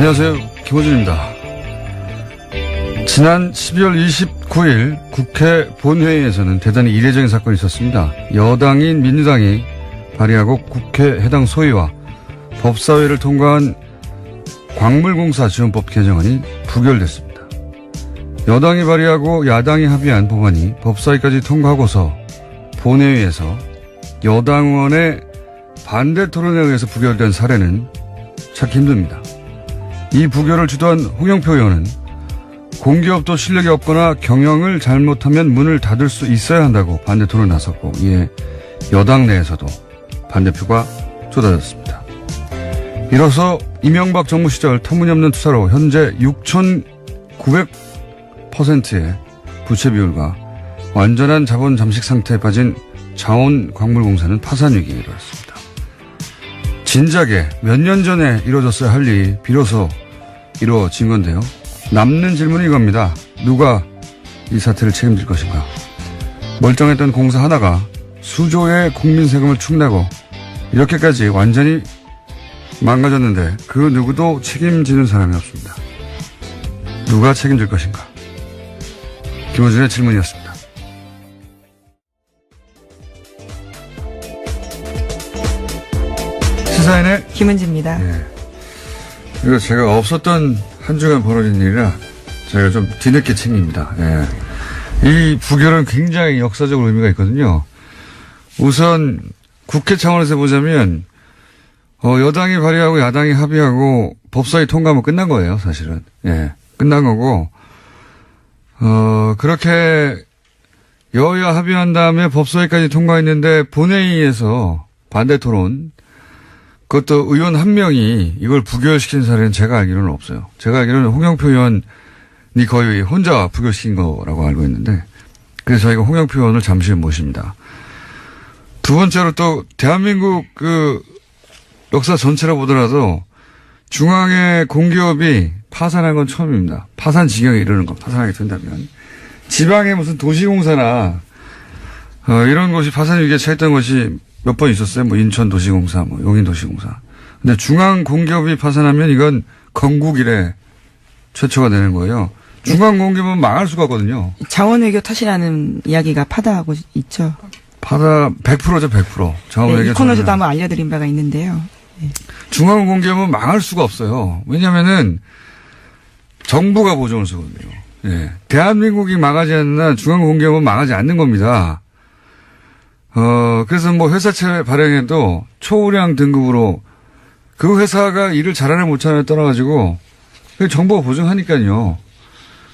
안녕하세요. 김호준입니다. 지난 12월 29일 국회 본회의에서는 대단히 이례적인 사건이 있었습니다. 여당인 민주당이 발의하고 국회 해당 소위와 법사위를 통과한 광물공사 지원법 개정안이 부결됐습니다. 여당이 발의하고 야당이 합의한 법안이 법사위까지 통과하고서 본회의에서 여당 의원의 반대 토론에 의해서 부결된 사례는 찾기 힘듭니다. 이 부결을 주도한 홍영표 의원은 공기업도 실력이 없거나 경영을 잘못하면 문을 닫을 수 있어야 한다고 반대 토론에 나섰고, 이에 여당 내에서도 반대표가 쏟아졌습니다. 이로써 이명박 정부 시절 터무니없는 투자로 현재 6,900%의 부채 비율과 완전한 자본 잠식 상태에 빠진 자원광물공사는 파산 위기에 이르렀습니다. 진작에 몇 년 전에 이루어졌어야 할 일이 비로소 이루어진 건데요. 남는 질문이 이겁니다. 누가 이 사태를 책임질 것인가? 멀쩡했던 공사 하나가 수조의 국민 세금을 축내고 이렇게까지 완전히 망가졌는데 그 누구도 책임지는 사람이 없습니다. 누가 책임질 것인가? 김호준의 질문이었습니다. 시사인의 김은지입니다. 네. 이거 제가 없었던 한 주간 벌어진 일이라 제가 좀 뒤늦게 챙깁니다. 예. 이 부결은 굉장히 역사적으로 의미가 있거든요. 우선 국회 차원에서 보자면 여당이 발의하고 야당이 합의하고 법사위 통과하면 끝난 거예요, 사실은. 예. 끝난 거고 그렇게 여야 합의한 다음에 법사위까지 통과했는데 본회의에서 반대 토론, 그것도 의원 한 명이 이걸 부결시킨 사례는 제가 알기로는 없어요. 제가 알기로는 홍영표 의원이 거의 혼자 부결시킨 거라고 알고 있는데, 그래서 저희가 홍영표 의원을 잠시 모십니다. 두 번째로 또 대한민국 그 역사 전체로 보더라도 중앙의 공기업이 파산한 건 처음입니다. 파산 지경에 이르는 거, 파산하게 된다면. 지방의 무슨 도시공사나 이런 곳이 파산 위기에 처했던 것이 몇 번 있었어요. 뭐 인천도시공사, 뭐 용인도시공사. 근데 중앙공기업이 파산하면 이건 건국 이래 최초가 되는 거예요. 중앙공기업은 망할 수가 없거든요. 자원외교 탓이라는 이야기가 파다하고 있죠. 파다 100%죠, 100%. 자원외교. 네, 이 코너에서도 한번 알려드린 바가 있는데요. 네. 중앙공기업은 망할 수가 없어요. 왜냐면은 정부가 보증을 서거든요. 예. 대한민국이 망하지 않는 한 중앙공기업은 망하지 않는 겁니다. 그래서 뭐 회사채 발행해도 초우량 등급으로 그 회사가 일을 잘하냐 못하냐에 떠나가지고 정부가 보증하니까요.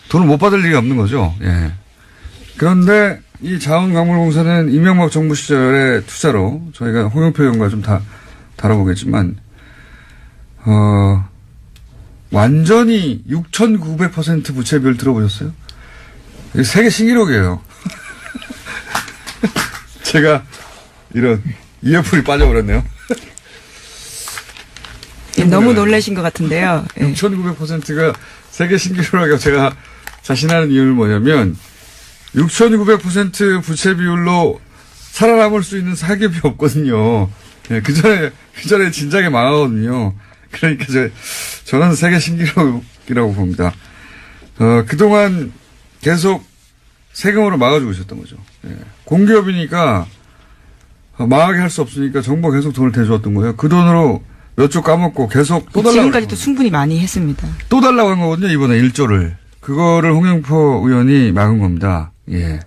돈을 못 받을 리가 없는 거죠. 예. 그런데 이 자원광물공사는 이명박 정부 시절의 투자로 저희가 홍영표 의원과 좀 다뤄보겠지만, 완전히 6,900% 부채 비율 들어보셨어요? 이게 세계 신기록이에요. 제가 이런 이어풀이 빠져버렸네요. 너무 놀라신 것 같은데요. 6,900%가 세계 신기록이라고 제가 자신하는 이유는 뭐냐면 6,900% 부채 비율로 살아남을 수 있는 사기업이 없거든요. 예, 그 전에 진작에 망하거든요. 그러니까 저는 세계 신기록이라고 봅니다. 그동안 계속 세금으로 막아주고 있었던 거죠. 예. 공기업이니까 망하게 할 수 없으니까 정부가 계속 돈을 대주었던 거예요. 그 돈으로 몇 조 까먹고 계속 또 달라고. 지금까지도 충분히 많이 했습니다. 또 달라고 한 거거든요, 이번에 1조를. 그거를 홍영표 의원이 막은 겁니다. 예.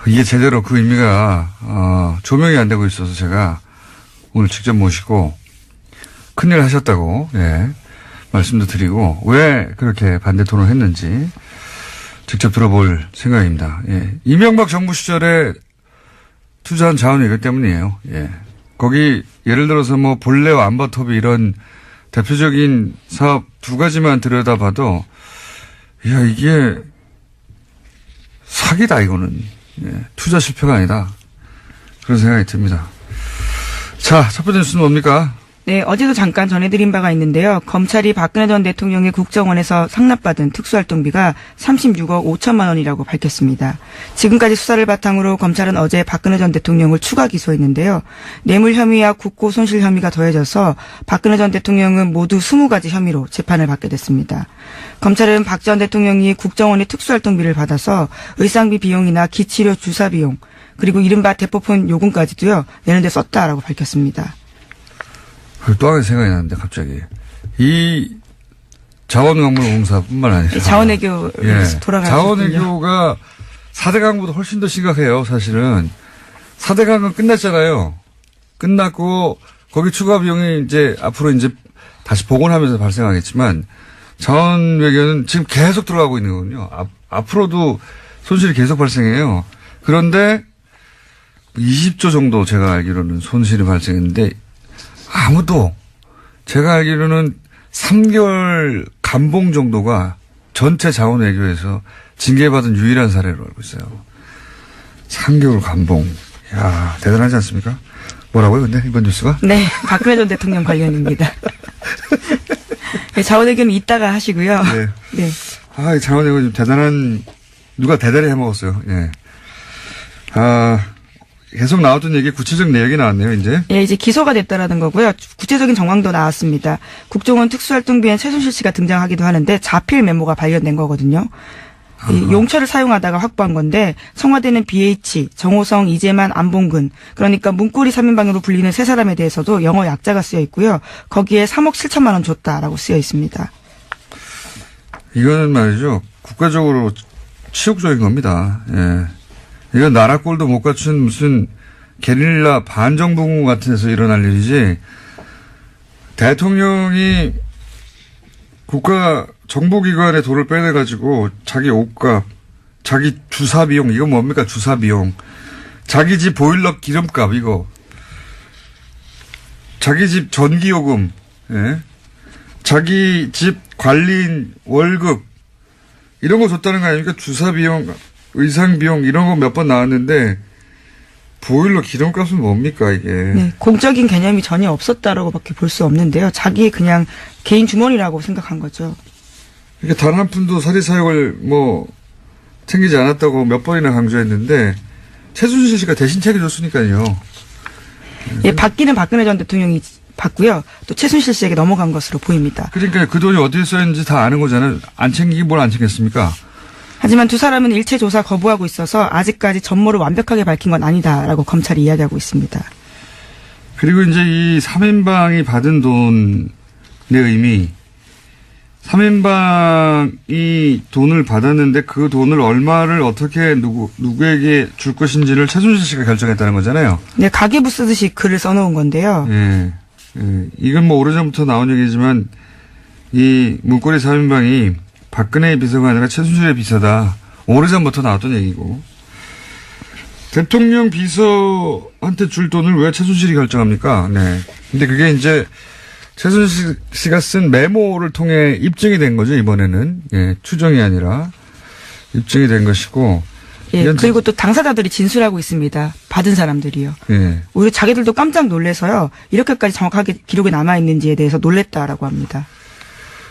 이게 제대로 그 의미가, 조명이 안 되고 있어서 제가 오늘 직접 모시고 큰일 하셨다고, 예. 말씀도 드리고, 왜 그렇게 반대 토론을 했는지 직접 들어볼 생각입니다. 예. 이명박 정부 시절에 투자한 자원이 이것 때문이에요. 예. 거기 예를 들어서 뭐 본래와 안바톱이 이런 대표적인 사업 두 가지만 들여다봐도 야 이게 사기다 이거는. 예. 투자 실패가 아니다. 그런 생각이 듭니다. 자, 첫 번째 뉴스는 뭡니까? 네, 어제도 잠깐 전해드린 바가 있는데요. 검찰이 박근혜 전 대통령의 국정원에서 상납받은 특수활동비가 36억 5천만 원이라고 밝혔습니다. 지금까지 수사를 바탕으로 검찰은 어제 박근혜 전 대통령을 추가 기소했는데요. 뇌물 혐의와 국고 손실 혐의가 더해져서 박근혜 전 대통령은 모두 20가지 혐의로 재판을 받게 됐습니다. 검찰은 박 전 대통령이 국정원의 특수활동비를 받아서 의상비 비용이나 기치료 주사 비용, 그리고 이른바 대포폰 요금까지도요, 내는 데 썼다라고 밝혔습니다. 또 하나 생각이 나는데 갑자기 이 자원광물공사뿐만 아니라 자원외교 돌아가셨군요. 자원외교가 4대 강보다 훨씬 더 심각해요. 사실은 4대 강은 끝났잖아요. 끝났고 거기 추가 비용이 이제 앞으로 이제 다시 복원하면서 발생하겠지만 자원외교는 지금 계속 들어가고 있는 거군요. 앞으로도 손실이 계속 발생해요. 그런데 20조 정도 제가 알기로는 손실이 발생했는데 아무도 제가 알기로는 3개월 감봉 정도가 전체 자원외교에서 징계받은 유일한 사례로 알고 있어요. 3개월 감봉. 이야, 대단하지 않습니까? 뭐라고요, 근데 이번 뉴스가? 네, 박근혜 전 대통령 관련입니다. 네, 자원외교는 이따가 하시고요. 네. 네. 아, 이 자원외교 좀 대단한, 누가 대단히 해먹었어요. 예. 계속 나왔던 얘기 구체적 내역이 나왔네요, 이제. 예, 이제 기소가 됐다라는 거고요. 구체적인 정황도 나왔습니다. 국정원 특수활동비엔 최순실 씨가 등장하기도 하는데 자필 메모가 발견된 거거든요. 이 용처를 사용하다가 확보한 건데 청와대는 BH, 정호성, 이재만, 안봉근, 그러니까 문고리 3인방으로 불리는 세 사람에 대해서도 영어 약자가 쓰여 있고요. 거기에 3억 7천만 원 줬다라고 쓰여 있습니다. 이거는 말이죠. 국가적으로 치욕적인 겁니다. 예. 이건 나라 꼴도 못 갖춘 무슨 게릴라 반정부군 같은 데서 일어날 일이지, 대통령이 국가 정보기관에 돈을 빼내가지고 자기 옷값, 자기 주사 비용, 이건 뭡니까? 주사 비용. 자기 집 보일러 기름값, 이거. 자기 집 전기요금, 예? 자기 집 관리인 월급, 이런 거 줬다는 거 아닙니까? 주사 비용, 의상 비용, 이런 거 몇 번 나왔는데, 보일러 기름값은 뭡니까, 이게. 네, 공적인 개념이 전혀 없었다라고밖에 볼 수 없는데요. 자기 그냥 개인 주머니라고 생각한 거죠. 이게 단 한 푼도 사리사욕을 챙기지 않았다고 몇 번이나 강조했는데, 최순실 씨가 대신 챙겨줬으니까요. 예, 받기는 박근혜 전 대통령이 받고요. 또 최순실 씨에게 넘어간 것으로 보입니다. 그러니까 그 돈이 어디에 쓰였는지 다 아는 거잖아요. 안 챙기기 뭘 안 챙겼습니까? 하지만 두 사람은 일체 조사 거부하고 있어서 아직까지 전모를 완벽하게 밝힌 건 아니다라고 검찰이 이야기하고 있습니다. 그리고 이제 이 3인방이 받은 돈의 의미, 3인방이 돈을 받았는데 그 돈을 얼마를 어떻게 누구에게 줄 것인지를 최순실 씨가 결정했다는 거잖아요. 네, 가계부 쓰듯이 글을 써놓은 건데요. 예. 이건 오래전부터 나온 얘기지만 이 문고리 3인방이 박근혜의 비서가 아니라 최순실의 비서다. 오래전부터 나왔던 얘기고. 대통령 비서한테 줄 돈을 왜 최순실이 결정합니까? 네. 근데 그게 이제 최순실 씨가 쓴 메모를 통해 입증이 된 거죠, 이번에는. 예, 추정이 아니라 입증이 된 것이고. 예, 그리고 또 당사자들이 진술하고 있습니다. 받은 사람들이요. 예. 오히려 자기들도 깜짝 놀라서요. 이렇게까지 정확하게 기록이 남아있는지에 대해서 놀랬다라고 합니다.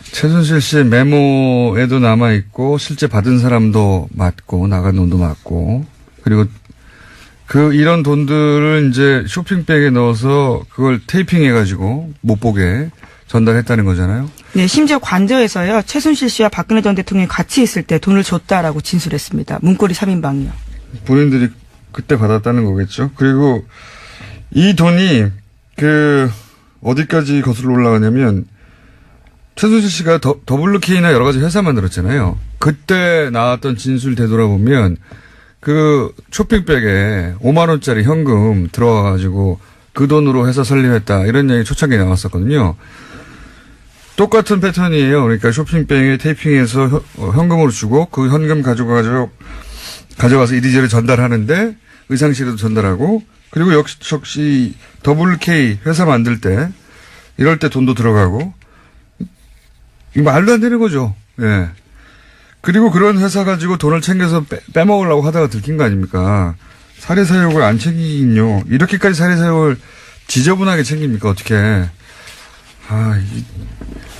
최순실 씨의 메모에도 남아있고, 실제 받은 사람도 맞고, 나간 돈도 맞고, 그리고 이런 돈들을 이제 쇼핑백에 넣어서 그걸 테이핑해가지고 못 보게 전달했다는 거잖아요. 네, 심지어 관저에서요. 최순실 씨와 박근혜 전 대통령이 같이 있을 때 돈을 줬다라고 진술했습니다. 문고리 3인방이요. 본인들이 그때 받았다는 거겠죠. 그리고 이 돈이 어디까지 거슬러 올라가냐면 최순실 씨가 WK나 여러 가지 회사 만들었잖아요. 그때 나왔던 진술 되돌아보면 그 쇼핑백에 5만 원짜리 현금 들어와가지고 그 돈으로 회사 설립했다. 이런 얘기 초창기에 나왔었거든요. 똑같은 패턴이에요. 그러니까 쇼핑백에 테이핑해서 현금으로 주고 그 현금 가져가서 이리저리 전달하는데 의상실에도 전달하고 그리고 역시 WK 회사 만들 때 이럴 때 돈도 들어가고 이거 말도 안 되는 거죠. 예. 그리고 그런 회사 가지고 돈을 챙겨서 빼먹으려고 하다가 들킨 거 아닙니까? 사례사욕을 안 챙기긴요. 이렇게까지 사례사욕을 지저분하게 챙깁니까? 어떻게.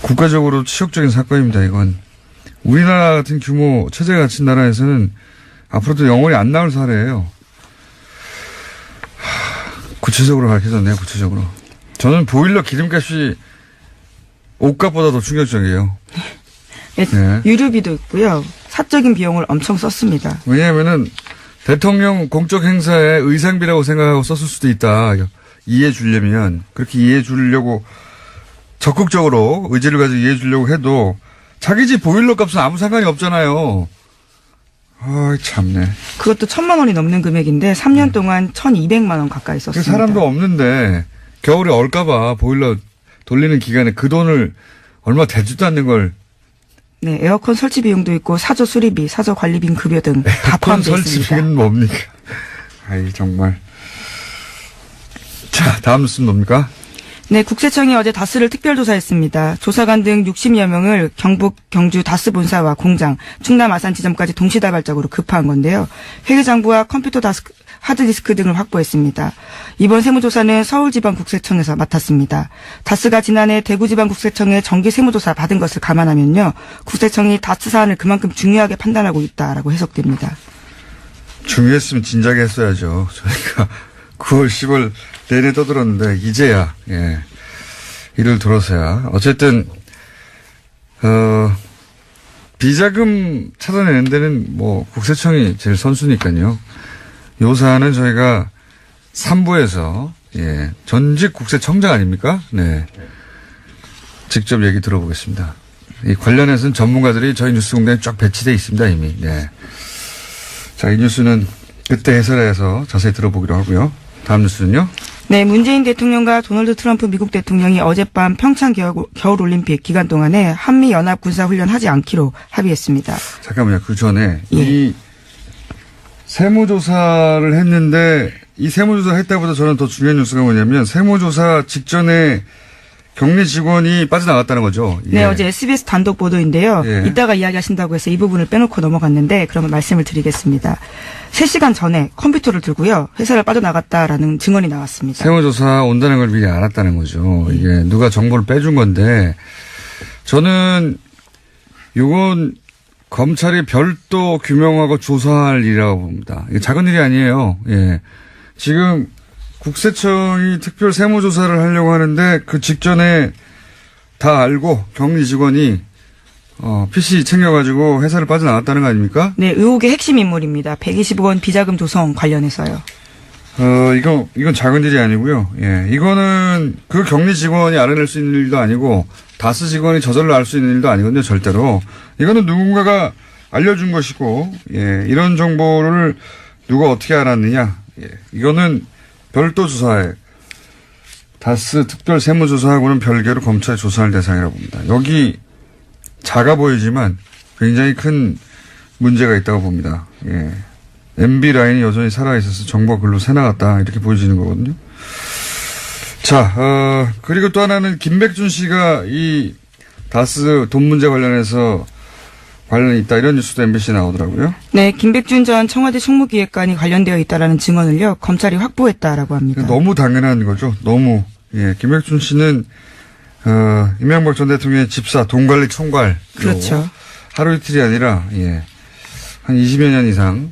국가적으로 치욕적인 사건입니다, 이건. 우리나라 같은 규모, 체제가 갖춘 나라에서는 앞으로도 영원히 안 나올 사례예요. 구체적으로 밝혀졌네요, 구체적으로. 저는 보일러 기름값이 옷값보다 더 충격적이에요. 네. 유류비도 있고요. 사적인 비용을 엄청 썼습니다. 왜냐하면은 대통령 공적 행사에 의상비라고 생각하고 썼을 수도 있다. 이해해 주려면 그렇게 이해해 주려고 적극적으로 의지를 가지고 이해해 주려고 해도 자기 집 보일러 값은 아무 상관이 없잖아요. 참네. 그것도 1,000만 원이 넘는 금액인데 3년 동안 1,200만 원 가까이 썼습니다. 사람도 없는데 겨울에 얼까봐 보일러 돌리는 기간에 그 돈을 얼마 되지도 않는 걸. 네, 에어컨 설치 비용도 있고 사저 수리비, 사저 관리비 급여 등 다 포함되어 있습니다. 설치비는 뭡니까? 정말. 자, 다음 뉴스는 뭡니까? 네, 국세청이 어제 다스를 특별조사했습니다. 조사관 등 60여 명을 경북, 경주 다스 본사와 공장, 충남 아산 지점까지 동시다발적으로 급파한 건데요. 회계장부와 컴퓨터 하드디스크 등을 확보했습니다. 이번 세무조사는 서울지방국세청에서 맡았습니다. 다스가 지난해 대구지방국세청에 정기 세무조사 받은 것을 감안하면요. 국세청이 다스 사안을 그만큼 중요하게 판단하고 있다라고 해석됩니다. 중요했으면 진작에 했어야죠. 저희가 9월, 10월 내내 떠들었는데 이제야 이를 들어서야 어쨌든 비자금 찾아내는 데는 국세청이 제일 선수니까요. 요 사안은 저희가 3부에서 전직 국세청장 아닙니까? 네. 직접 얘기 들어보겠습니다. 이 관련해서는 전문가들이 저희 뉴스공장에 쫙 배치되어 있습니다, 이미. 네. 자, 이 뉴스는 그때 해설해서 자세히 들어보기로 하고요. 다음 뉴스는요? 네, 문재인 대통령과 도널드 트럼프 미국 대통령이 어젯밤 평창 겨울올림픽 기간 동안에 한미연합 군사훈련 하지 않기로 합의했습니다. 잠깐만요. 그 전에 이 세무조사를 했는데 이 세무조사 했다보다 저는 더 중요한 뉴스가 뭐냐면 세무조사 직전에 격리 직원이 빠져나갔다는 거죠. 네, 어제 SBS 단독 보도인데요. 이따가 이야기하신다고 해서 이 부분을 빼놓고 넘어갔는데 그러면 말씀을 드리겠습니다. 3시간 전에 컴퓨터를 들고요. 회사를 빠져나갔다라는 증언이 나왔습니다. 세무조사 온다는 걸 미리 알았다는 거죠. 이게 누가 정보를 빼준 건데 저는 이건 검찰이 별도 규명하고 조사할 일이라고 봅니다. 이게 작은 일이 아니에요. 지금 국세청이 특별 세무조사를 하려고 하는데 그 직전에 다 알고 격리 직원이 PC 챙겨가지고 회사를 빠져나갔다는 거 아닙니까? 네, 의혹의 핵심 인물입니다. 120억 원 비자금 조성 관련해서요. 이건 작은 일이 아니고요. 이거는 그 격리 직원이 알아낼 수 있는 일도 아니고 다스 직원이 저절로 알 수 있는 일도 아니거든요, 절대로. 이거는 누군가가 알려준 것이고, 이런 정보를 누가 어떻게 알았느냐. 이거는 별도 조사에 다스 특별 세무조사하고는 별개로 검찰이 조사할 대상이라고 봅니다. 여기 작아 보이지만 굉장히 큰 문제가 있다고 봅니다. MB 라인이 여전히 살아있어서 정보가 글로 새나갔다 이렇게 보여지는 거거든요. 자, 그리고 또 하나는 김백준 씨가 이 다스 돈 문제 관련해서 관련이 있다 이런 뉴스도 MBC에 나오더라고요. 네, 김백준 전 청와대 총무기획관이 관련되어 있다라는 증언을요. 검찰이 확보했다라고 합니다. 너무 당연한 거죠. 너무. 김백준 씨는 이명박 전 대통령의 집사 돈관리 총괄. 그렇죠. 하루 이틀이 아니라 한 20여 년 이상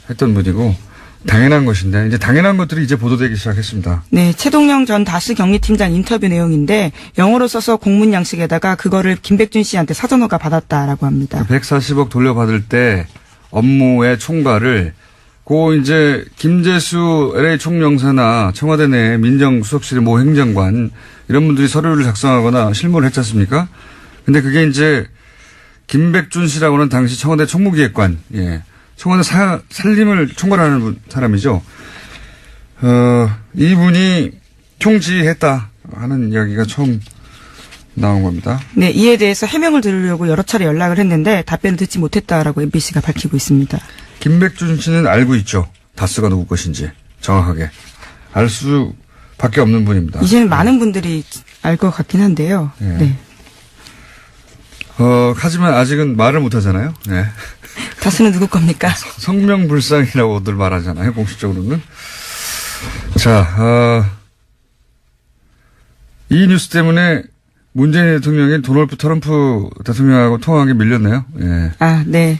했던 분이고 당연한 것인데 이제 당연한 것들이 이제 보도되기 시작했습니다. 네, 최동영 전 다스 격리팀장 인터뷰 내용인데 영어로 써서 공문 양식에다가 그거를 김백준 씨한테 사전 허가 받았다라고 합니다. 140억 돌려받을 때 업무의 총괄을 이제 김재수 LA 총영사나 청와대 내 민정수석실의 모 행정관 이런 분들이 서류를 작성하거나 실무를 했지 않습니까? 근데 그게 이제 김백준 씨라고는 당시 청와대 총무기획관, 청와대 살림을 총괄하는 사람이죠. 이분이 총지했다 하는 이야기가 처음 나온 겁니다. 네, 이에 대해서 해명을 들으려고 여러 차례 연락을 했는데 답변을 듣지 못했다라고 MBC가 밝히고 있습니다. 김백준 씨는 알고 있죠. 다스가 누구 것인지 정확하게. 알 수밖에 없는 분입니다. 이제는 많은 분들이 알 것 같긴 한데요. 네. 하지만 아직은 말을 못 하잖아요. 네. 다스는 누구 겁니까? 성명불상이라고들 말하잖아요. 공식적으로는. 자, 이 뉴스 때문에 문재인 대통령이 도널드 트럼프 대통령하고 통화한 게 밀렸네요. 예. 네.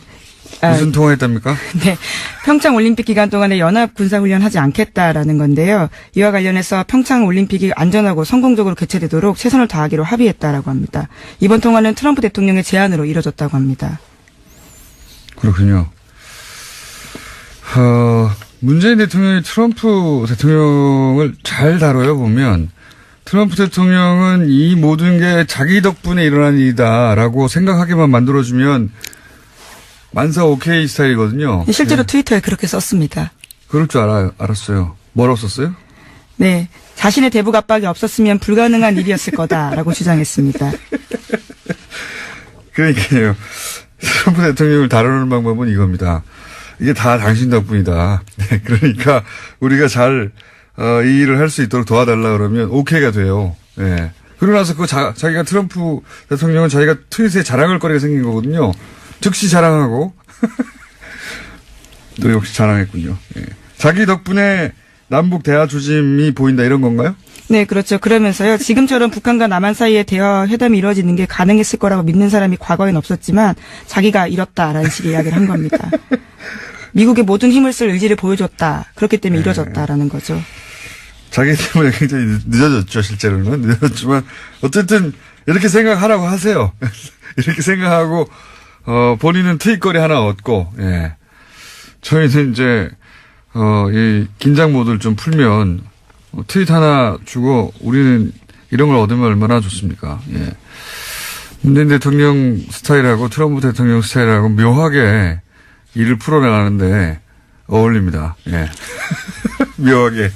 무슨 통화했답니까? 네. 평창 올림픽 기간 동안에 연합 군사훈련 하지 않겠다라는 건데요. 이와 관련해서 평창 올림픽이 안전하고 성공적으로 개최되도록 최선을 다하기로 합의했다라고 합니다. 이번 통화는 트럼프 대통령의 제안으로 이뤄졌다고 합니다. 그렇군요. 문재인 대통령이 트럼프 대통령을 잘 다뤄요, 보면. 트럼프 대통령은 이 모든 게 자기 덕분에 일어난 일이다라고 생각하게만 만들어주면 만사 오케이 스타일이거든요. 실제로 네. 트위터에 그렇게 썼습니다. 그럴 줄 알았어요. 뭐라고 썼어요? 네. 자신의 대북 압박이 없었으면 불가능한 일이었을 거다라고 주장했습니다. 그러니까요. 트럼프 대통령을 다루는 방법은 이겁니다. 이게 다 당신 덕분이다. 네, 그러니까 우리가 잘 이 일을 할 수 있도록 도와달라 그러면 오케이가 돼요. 네. 그러고 나서 자기가 트럼프 대통령은 자기가 트윗에 자랑할 거리가 생긴 거거든요. 즉시 자랑하고 너 역시 자랑했군요. 네. 자기 덕분에 남북 대화 조짐이 보인다 이런 건가요? 네, 그렇죠. 그러면서요. 지금처럼 북한과 남한 사이에 대화 회담이 이루어지는 게 가능했을 거라고 믿는 사람이 과거엔 없었지만 자기가 이뤘다라는 식의 이야기를 한 겁니다. 미국의 모든 힘을 쓸 의지를 보여줬다. 그렇기 때문에 이뤄졌다라는 거죠. 자기 때문에 굉장히 늦어졌죠, 실제로는. 늦어졌지만, 어쨌든, 이렇게 생각하라고 하세요. 이렇게 생각하고, 본인은 트윗거리 하나 얻고, 예. 저희는 이제, 이 긴장 모드를 좀 풀면, 트윗 하나 주고, 우리는 이런 걸 얻으면 얼마나 좋습니까? 예. 문재인 대통령 스타일하고 트럼프 대통령 스타일하고 묘하게 일을 풀어나가는데 어울립니다. 예. 묘하게.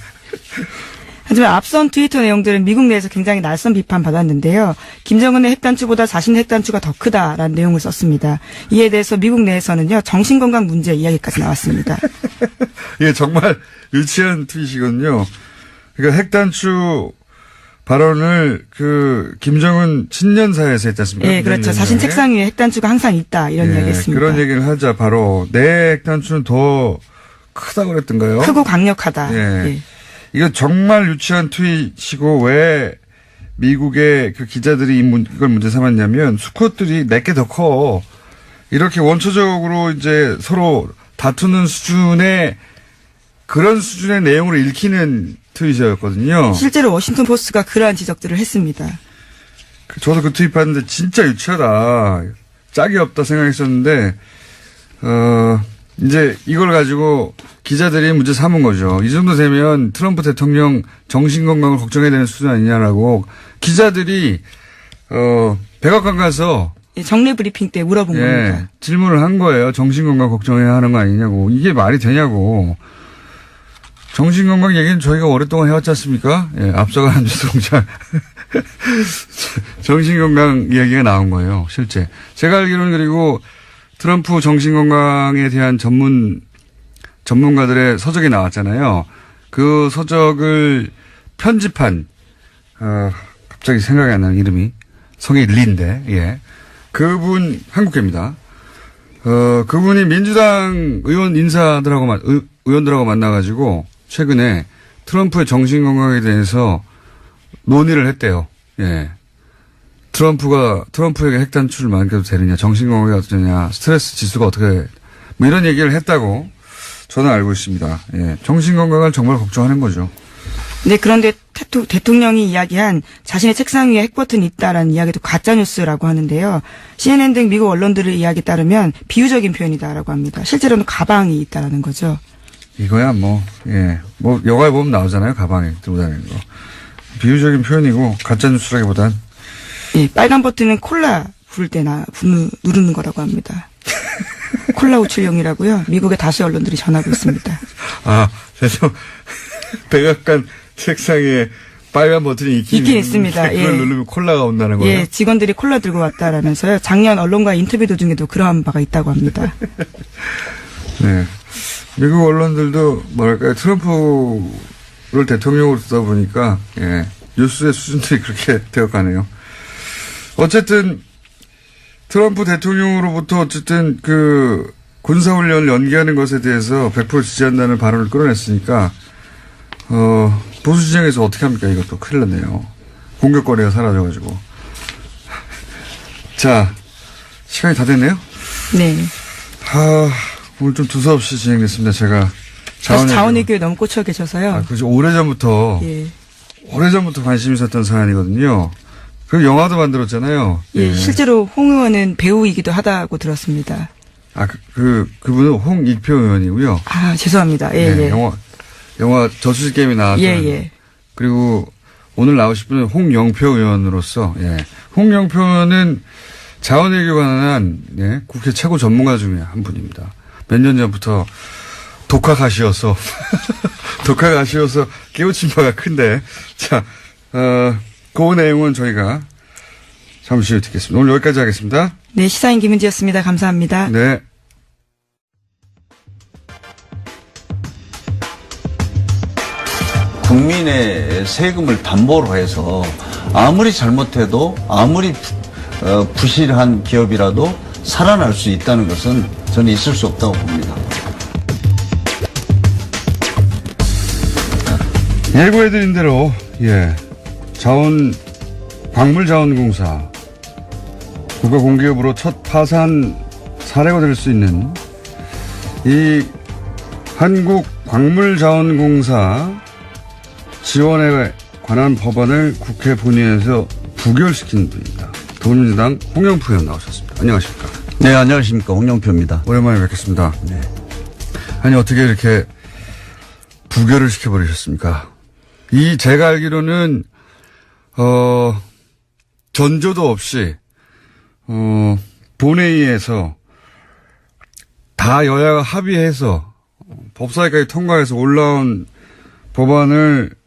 하지만 앞선 트위터 내용들은 미국 내에서 굉장히 날선 비판 받았는데요. 김정은의 핵단추보다 자신의 핵단추가 더 크다라는 내용을 썼습니다. 이에 대해서 미국 내에서는요. 정신건강 문제 이야기까지 나왔습니다. 이게 정말 유치한 트윗이거든요. 그러니까 핵단추 발언을 김정은 친년사에서 했지 않습니까? 네, 그렇죠. 자신 책상 위에 핵단추가 항상 있다 이런 이야기 했습니다. 그런 얘기를 하자 바로 내 핵단추는 더 크다고 그랬던가요? 크고 강력하다. 예. 예. 이거 정말 유치한 트윗이고 왜 미국의 그 기자들이 이걸 문제 삼았냐면 수컷들이 내게 더 커. 이렇게 원초적으로 이제 서로 다투는 수준의 그런 수준의 내용으로 읽히는 트윗이었거든요. 실제로 워싱턴 포스트가 그러한 지적들을 했습니다. 저도 그 트윗 봤는데 진짜 유치하다. 짝이 없다 생각했었는데 이제 이걸 가지고 기자들이 문제 삼은 거죠. 이 정도 되면 트럼프 대통령 정신건강을 걱정해야 되는 수준 아니냐라고 기자들이 백악관 가서 정례 브리핑 때 물어본 겁니다. 질문을 한 거예요. 정신건강 걱정해야 하는 거 아니냐고. 이게 말이 되냐고. 정신건강 얘기는 저희가 오랫동안 해왔지 않습니까? 예, 앞서가는 뉴스공장. 정신건강 이야기가 나온 거예요. 실제. 제가 알기로는 그리고 트럼프 정신건강에 대한 전문가들의 서적이 나왔잖아요. 그 서적을 편집한, 갑자기 생각이 안 나는 이름이. 성이 리인데, 예. 그분, 한국계입니다. 그분이 민주당 의원들하고 만나가지고 최근에 트럼프의 정신건강에 대해서 논의를 했대요. 예. 트럼프에게 핵단추를 맡겨도 되느냐, 정신건강이 어떠냐, 스트레스 지수가 어떻게, 뭐 이런 얘기를 했다고 저는 알고 있습니다. 예. 정신건강을 정말 걱정하는 거죠. 네, 그런데 대통령이 이야기한 자신의 책상 위에 핵버튼이 있다라는 이야기도 가짜뉴스라고 하는데요. CNN 등 미국 언론들의 이야기에 따르면 비유적인 표현이다라고 합니다. 실제로는 가방이 있다라는 거죠. 이거야 영화에 보면 나오잖아요. 가방에 들고 다니는 거. 비유적인 표현이고 가짜뉴스라기보단. 예, 빨간 버튼은 콜라 부를 때나 누르는 거라고 합니다. 콜라 우출용이라고요. 미국의 다수 언론들이 전하고 있습니다. 그래서 백악관 책상에 빨간 버튼이 있긴 있습니다. 그걸 누르면 콜라가 온다는 거예요? 예, 직원들이 콜라 들고 왔다라면서요. 작년 언론과 인터뷰 도중에도 그러한 바가 있다고 합니다. 네. 미국 언론들도 트럼프를 대통령으로 두다 보니까 뉴스의 수준들이 그렇게 되어가네요. 어쨌든 트럼프 대통령으로부터 어쨌든 그 군사훈련을 연기하는 것에 대해서 100% 지지한다는 발언을 끌어냈으니까 보수 진영에서 어떻게 합니까? 이것도 큰일 났네요. 공격거리가 사라져가지고. 자, 시간이 다 됐네요. 네. 오늘 좀 두서없이 진행됐습니다. 제가 자원외교에 너무 꽂혀 계셔서요. 그죠. 오래전부터 관심이 있었던 사안이거든요. 그 영화도 만들었잖아요. 예, 실제로 홍 의원은 배우이기도 하다고 들었습니다. 그분은 홍익표 의원이고요. 죄송합니다. 예, 네, 예. 영화 저수지 게임이 나왔던. 예. 그리고 오늘 나오실 분은 홍영표 의원으로서, 홍영표 의원은 자원외교 관한, 국회 최고 전문가 중에 한 분입니다. 몇 년 전부터 독학하시어서 깨우친 바가 큰데, 자, 그 내용은 저희가 잠시 후에 듣겠습니다. 오늘 여기까지 하겠습니다. 네, 시사인 김은지였습니다. 감사합니다. 네. 국민의 세금을 담보로 해서 아무리 잘못해도 아무리 부실한 기업이라도 살아날 수 있다는 것은 저는 있을 수 없다고 봅니다. 예고해드린 대로 광물자원공사 국가공기업으로 첫 파산 사례가 될 수 있는 이 한국광물자원공사 지원에 관한 법안을 국회 본회의에서 부결시킨 분입니다. 더불어민주당 홍영표 의원 나오셨습니다. 안녕하십니까? 네, 안녕하십니까. 홍영표입니다. 오랜만에 뵙겠습니다. 네. 아니, 어떻게 이렇게 부결을 시켜버리셨습니까? 제가 알기로는, 전조도 없이, 본회의에서 다 여야가 합의해서 법사위까지 통과해서 올라온 법안을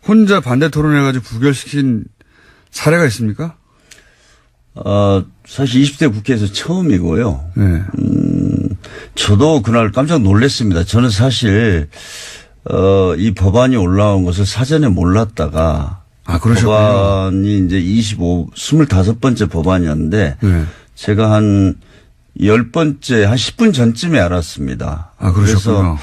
혼자 반대 토론해가지고 부결시킨 사례가 있습니까? 사실 20대 국회에서 처음이고요. 네. 저도 그날 깜짝 놀랐습니다. 저는 사실, 이 법안이 올라온 것을 사전에 몰랐다가. 그러셨군요. 법안이 이제 25번째 법안이었는데. 네. 제가 한 10번째, 한 10분 전쯤에 알았습니다. 그러셨군요. 그래서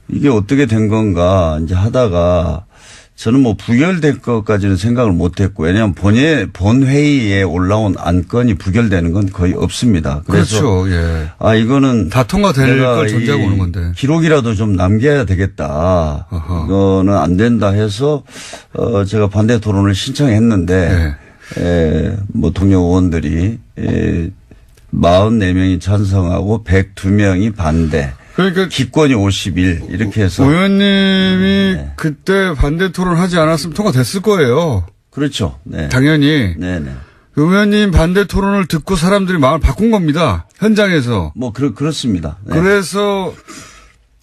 이게 어떻게 된 건가 이제 하다가 저는 부결될 것까지는 생각을 못 했고, 왜냐하면 본회의에 올라온 안건이 부결되는 건 거의 없습니다. 그래서 그렇죠. 예. 이거는 다 통과될 걸 전제하고 오는 건데. 기록이라도 좀 남겨야 되겠다. 어허. 이거는 안 된다 해서, 제가 반대 토론을 신청했는데, 동료 의원들이, 44명이 찬성하고 102명이 반대. 그러니까 기권이 51 이렇게 해서 의원님이 그때 반대 토론하지 않았으면 통과됐을 거예요. 그렇죠. 네. 당연히. 네네. 의원님 반대 토론을 듣고 사람들이 마음을 바꾼 겁니다. 현장에서. 그렇습니다. 네. 그래서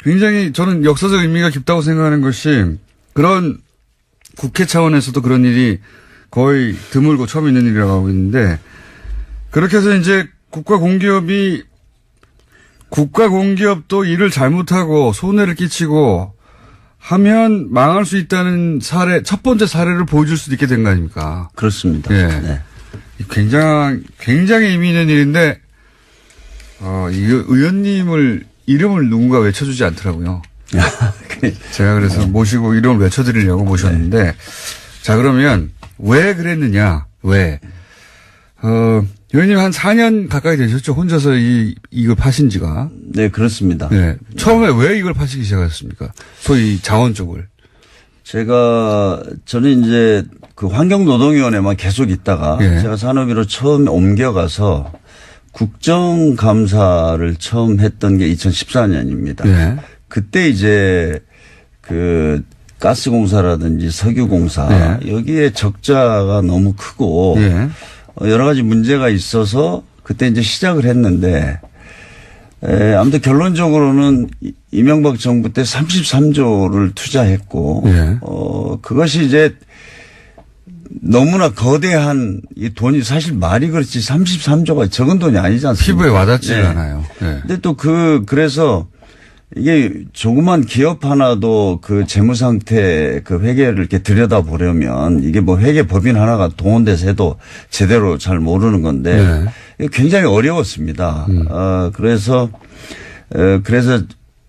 굉장히 저는 역사적 의미가 깊다고 생각하는 것이 그런 국회 차원에서도 그런 일이 거의 드물고 처음 있는 일이라고 하고 있는데 그렇게 해서 이제 국가공기업도 일을 잘못하고 손해를 끼치고 하면 망할 수 있다는 첫 번째 사례를 보여줄 수도 있게 된 거 아닙니까? 그렇습니다. 예. 네. 굉장히 의미 있는 일인데, 의원님을, 이름을 누군가 외쳐주지 않더라고요. 제가 그래서 모시고 이름을 외쳐드리려고 모셨는데, 자, 그러면 왜 그랬느냐, 왜? 의원님 한 4년 가까이 되셨죠? 혼자서 이걸 파신 지가. 네, 그렇습니다. 네. 처음에 왜 이걸 파시기 시작하셨습니까? 소위 자원 쪽을. 저는 이제 환경노동위원회만 계속 있다가 제가 산업위로 처음 옮겨가서 국정감사를 처음 했던 게 2014년입니다. 그때 이제 가스공사라든지 석유공사 여기에 적자가 너무 크고 여러 가지 문제가 있어서 그때 이제 시작을 했는데 아무튼 결론적으로는 이명박 정부 때 33조를 투자했고 그것이 이제 너무나 거대한 이 돈이 사실 말이 그렇지 33조가 적은 돈이 아니지 않습니까? 피부에 와닿지가 않아요. 근데 또 그래서 이게 조그만 기업 하나도 재무 상태 회계를 이렇게 들여다보려면 이게 회계 법인 하나가 동원돼서 해도 제대로 잘 모르는 건데 굉장히 어려웠습니다. 그래서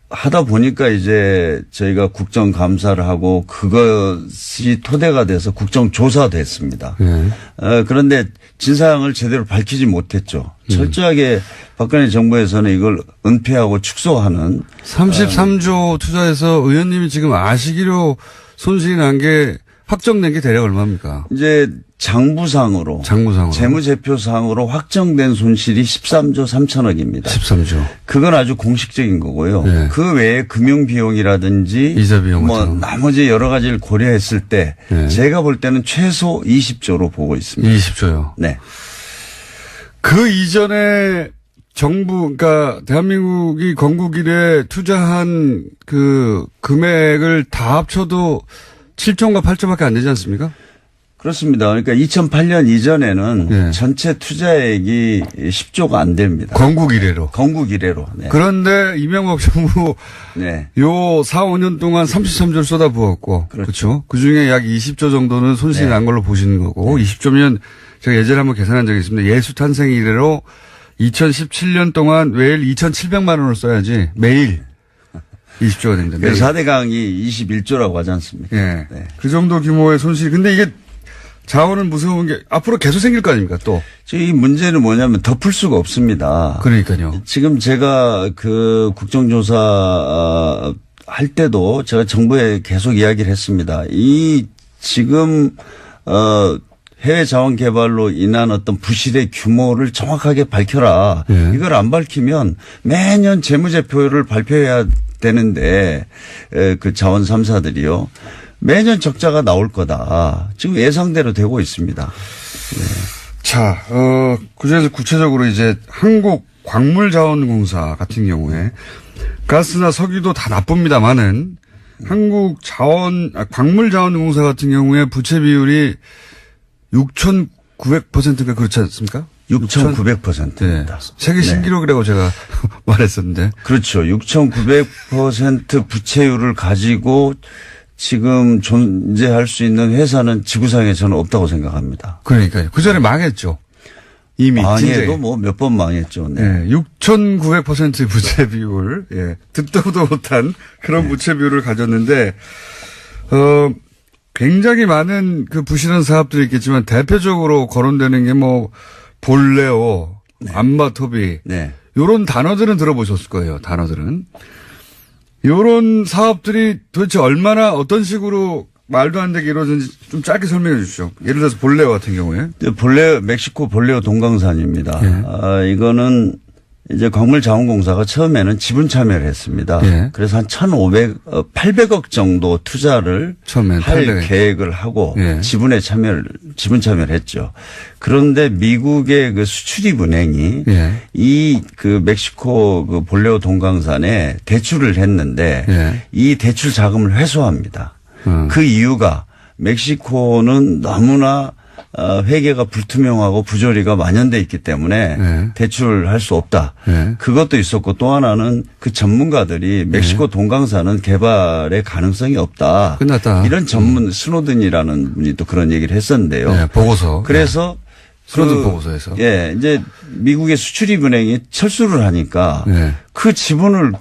하다 보니까 이제 저희가 국정감사를 하고 그것이 토대가 돼서 국정조사됐습니다. 그런데 진상을 제대로 밝히지 못했죠. 철저하게 박근혜 정부에서는 이걸 은폐하고 축소하는. 33조 투자해서 의원님이 지금 아시기로 손실이 난 게 확정된 게 대략 얼마입니까? 이제 장부상으로 재무제표상으로 확정된 손실이 13조 3천억입니다. 13조. 그건 아주 공식적인 거고요. 네. 그 외에 금융비용이라든지 이자 비용 뭐 같은 거. 나머지 여러 가지를 고려했을 때 네. 제가 볼 때는 최소 20조로 보고 있습니다. 20조요. 네. 그 이전에 정부, 그러니까 대한민국이 건국 이래 투자한 그 금액을 다 합쳐도 7조인가 8조밖에 안 되지 않습니까? 그렇습니다. 그러니까 2008년 이전에는 네. 전체 투자액이 10조가 안 됩니다. 건국 이래로. 건국 이래로. 네. 그런데 이명박 정부 네. 요 4, 5년 동안 33조를 쏟아부었고. 그렇죠. 그 중에 약 20조 정도는 손실이 네. 난 걸로 보시는 거고. 20조면 제가 예전에 한번 계산한 적이 있습니다. 예수 탄생 이래로 2017년 동안 매일 2,700만 원을 써야지 매일 20조가 됩니다. 그래서 4대강이 21조라고 하지 않습니까? 예. 네. 그 정도 규모의 손실이. 근데 이게 자원은 무서운 게 앞으로 계속 생길 거 아닙니까 또. 지금 이 문제는 뭐냐면 덮을 수가 없습니다. 그러니까요. 지금 제가 그 국정조사 할 때도 제가 정부에 계속 이야기를 했습니다. 이 지금 해외 자원 개발로 인한 어떤 부실의 규모를 정확하게 밝혀라. 네. 이걸 안 밝히면 매년 재무제표를 발표해야 되는데 그 자원 3사들이요. 매년 적자가 나올 거다. 지금 예상대로 되고 있습니다. 자, 그중에서 구체적으로 이제 한국광물자원공사 같은 경우에 가스나 석유도 다 나쁩니다만은 광물자원공사 같은 경우에 부채 비율이 6,900%가 그렇지 않습니까? 6,900%입니다. 네. 세계 신기록이라고 제가 말했었는데. 그렇죠. 6,900% 부채율을 가지고 지금 존재할 수 있는 회사는 지구상에 저는 없다고 생각합니다. 그러니까요. 그 전에 망했죠. 이미. 망해도 뭐 몇 번 망했죠. 네. 6,900% 부채 비율. 예. 듣도 못한 그런 부채 비율을 가졌는데, 굉장히 많은 그 부실한 사업들이 있겠지만 대표적으로 거론되는 게 뭐 볼레오, 안바토비. 네. 요런 단어들은 들어보셨을 거예요. 단어들은. 요런 사업들이 도대체 얼마나 어떤 식으로 말도 안 되게 이루어졌는지 좀 짧게 설명해 주시죠. 예를 들어서 볼레오 같은 경우에. 멕시코 볼레오 동강산입니다. 예. 이거는 이제 광물자원공사가 처음에는 지분 참여를 했습니다. 예. 그래서 한 800억 정도 투자를 처음엔 할 800억. 계획을 하고 예. 지분 참여를 했죠. 그런데 미국의 그 수출입은행이 예. 이 그 멕시코 그 볼레오 동강산에 대출을 했는데 예. 이 대출 자금을 회수합니다. 그 이유가 멕시코는 너무나 회계가 불투명하고 부조리가 만연돼 있기 때문에 네. 대출할 수 없다. 네. 그것도 있었고 또 하나는 그 전문가들이 멕시코 동강산은 개발의 가능성이 없다. 끝났다. 이런 전문 스노든이라는 분이 또 그런 얘기를 했었는데요. 네, 보고서. 그래서 스노든 보고서에서. 예, 이제 미국의 수출입은행이 철수를 하니까 네. 그 지분을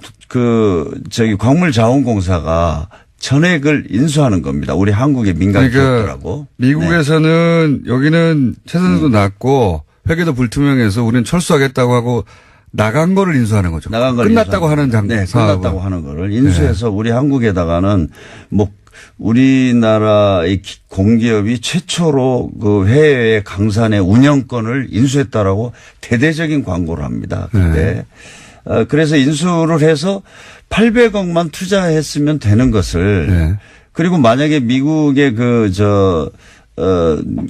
광물자원공사가 전액을 인수하는 겁니다. 우리 한국의 민간 기업들하고. 미국에서는 여기는 채권도 낮고 회계도 불투명해서 우리는 철수하겠다고 하고 나간 거를 인수하는 거죠. 나간 걸 끝났다고 하는 네, 사업을. 끝났다고 하는 거를 인수해서 우리 한국에다가는 뭐 우리나라의 공기업이 최초로 그 해외 강산의 운영권을 인수했다라고 대대적인 광고를 합니다. 그때. 그래서 인수를 해서 800억만 투자했으면 되는 것을 네. 그리고 만약에 미국의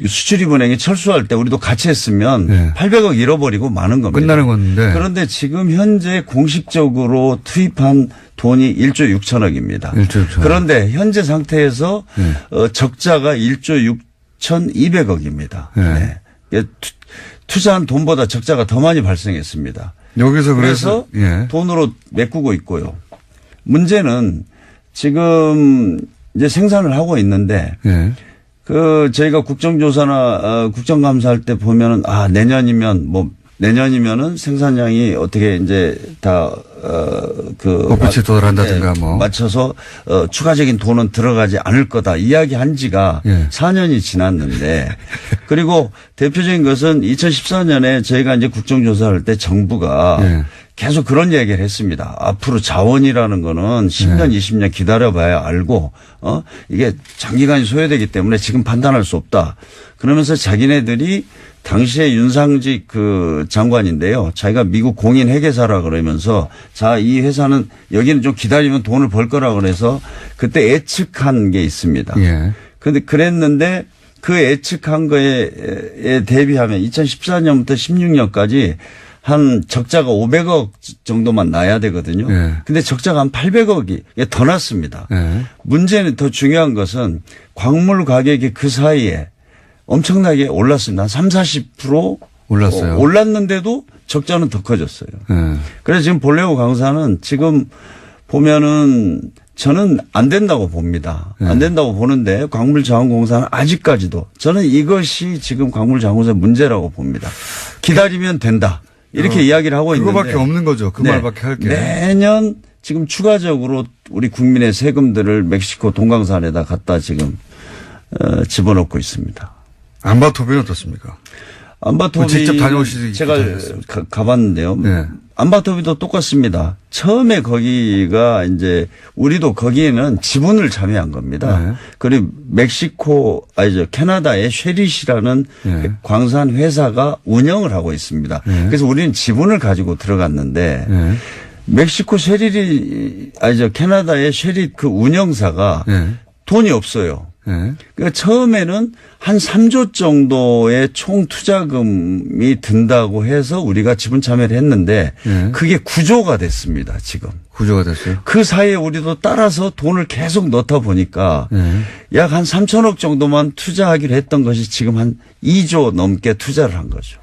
수출입은행이 철수할 때 우리도 같이 했으면 네. 800억 잃어버리고 마는 겁니다. 끝나는 건데. 그런데 지금 현재 공식적으로 투입한 돈이 1조 6천억입니다. 1조 6천억. 그런데 현재 상태에서 적자가 1조 6,200억입니다. 네. 네. 투자한 돈보다 적자가 더 많이 발생했습니다. 여기서 그래서 예. 돈으로 메꾸고 있고요. 문제는 지금 이제 생산을 하고 있는데 예. 저희가 국정조사나 국정감사할 때 보면은 내년이면 뭐 내년이면은 생산량이 어떻게 이제 다 목표치에 도달한다든가 뭐 맞춰서 추가적인 돈은 들어가지 않을 거다 이야기한 지가 4년이 지났는데 그리고 대표적인 것은 2014년에 저희가 이제 국정조사할 때 정부가 계속 그런 얘기를 했습니다. 앞으로 자원이라는 거는 10년, 20년 기다려봐야 알고, 이게 장기간이 소요되기 때문에 지금 판단할 수 없다. 그러면서 자기네들이 당시에 윤상직 그 장관인데요. 자기가 미국 공인 회계사라 그러면서 자, 이 회사는 여기는 좀 기다리면 돈을 벌 거라 그래서 그때 예측한 게 있습니다. 그런데 그랬는데 그 예측한 거에 대비하면 2014년부터 16년까지 한 적자가 500억 정도만 나야 되거든요. 근데 적자가 한 800억이 더 났습니다. 문제는 더 중요한 것은 광물 가격이 그 사이에 엄청나게 올랐습니다. 한 30, 40% 올랐어요. 올랐는데도 적자는 더 커졌어요. 그래서 지금 볼레오 강사는 지금 보면은 저는 안 된다고 봅니다. 안 된다고 보는데 광물자원공사는 아직까지도 저는 이것이 지금 광물자원공사의 문제라고 봅니다. 기다리면 된다. 이렇게 이야기를 하고 있는데. 그거밖에 없는 거죠. 그 말밖에 할 게. 내년 지금 추가적으로 우리 국민의 세금들을 멕시코 동강산에다 갖다 지금 집어넣고 있습니다. 안바토비는 어떻습니까? 안바토비 직접 다녀오시기 제가 가봤는데요. 안바토비도 똑같습니다. 처음에 거기가 이제 우리도 거기에는 지분을 참여한 겁니다. 그리고 캐나다의 쉐릿이라는 광산 회사가 운영을 하고 있습니다. 그래서 우리는 지분을 가지고 들어갔는데 멕시코 캐나다의 쉐릿 그 운영사가 돈이 없어요. 그러니까 처음에는 한 3조 정도의 총 투자금이 든다고 해서 우리가 지분 참여를 했는데 그게 9조가 됐습니다. 지금. 9조가 됐어요. 그 사이에 우리도 따라서 돈을 계속 넣다 보니까 약 한 3천억 정도만 투자하기로 했던 것이 지금 한 2조 넘게 투자를 한 거죠.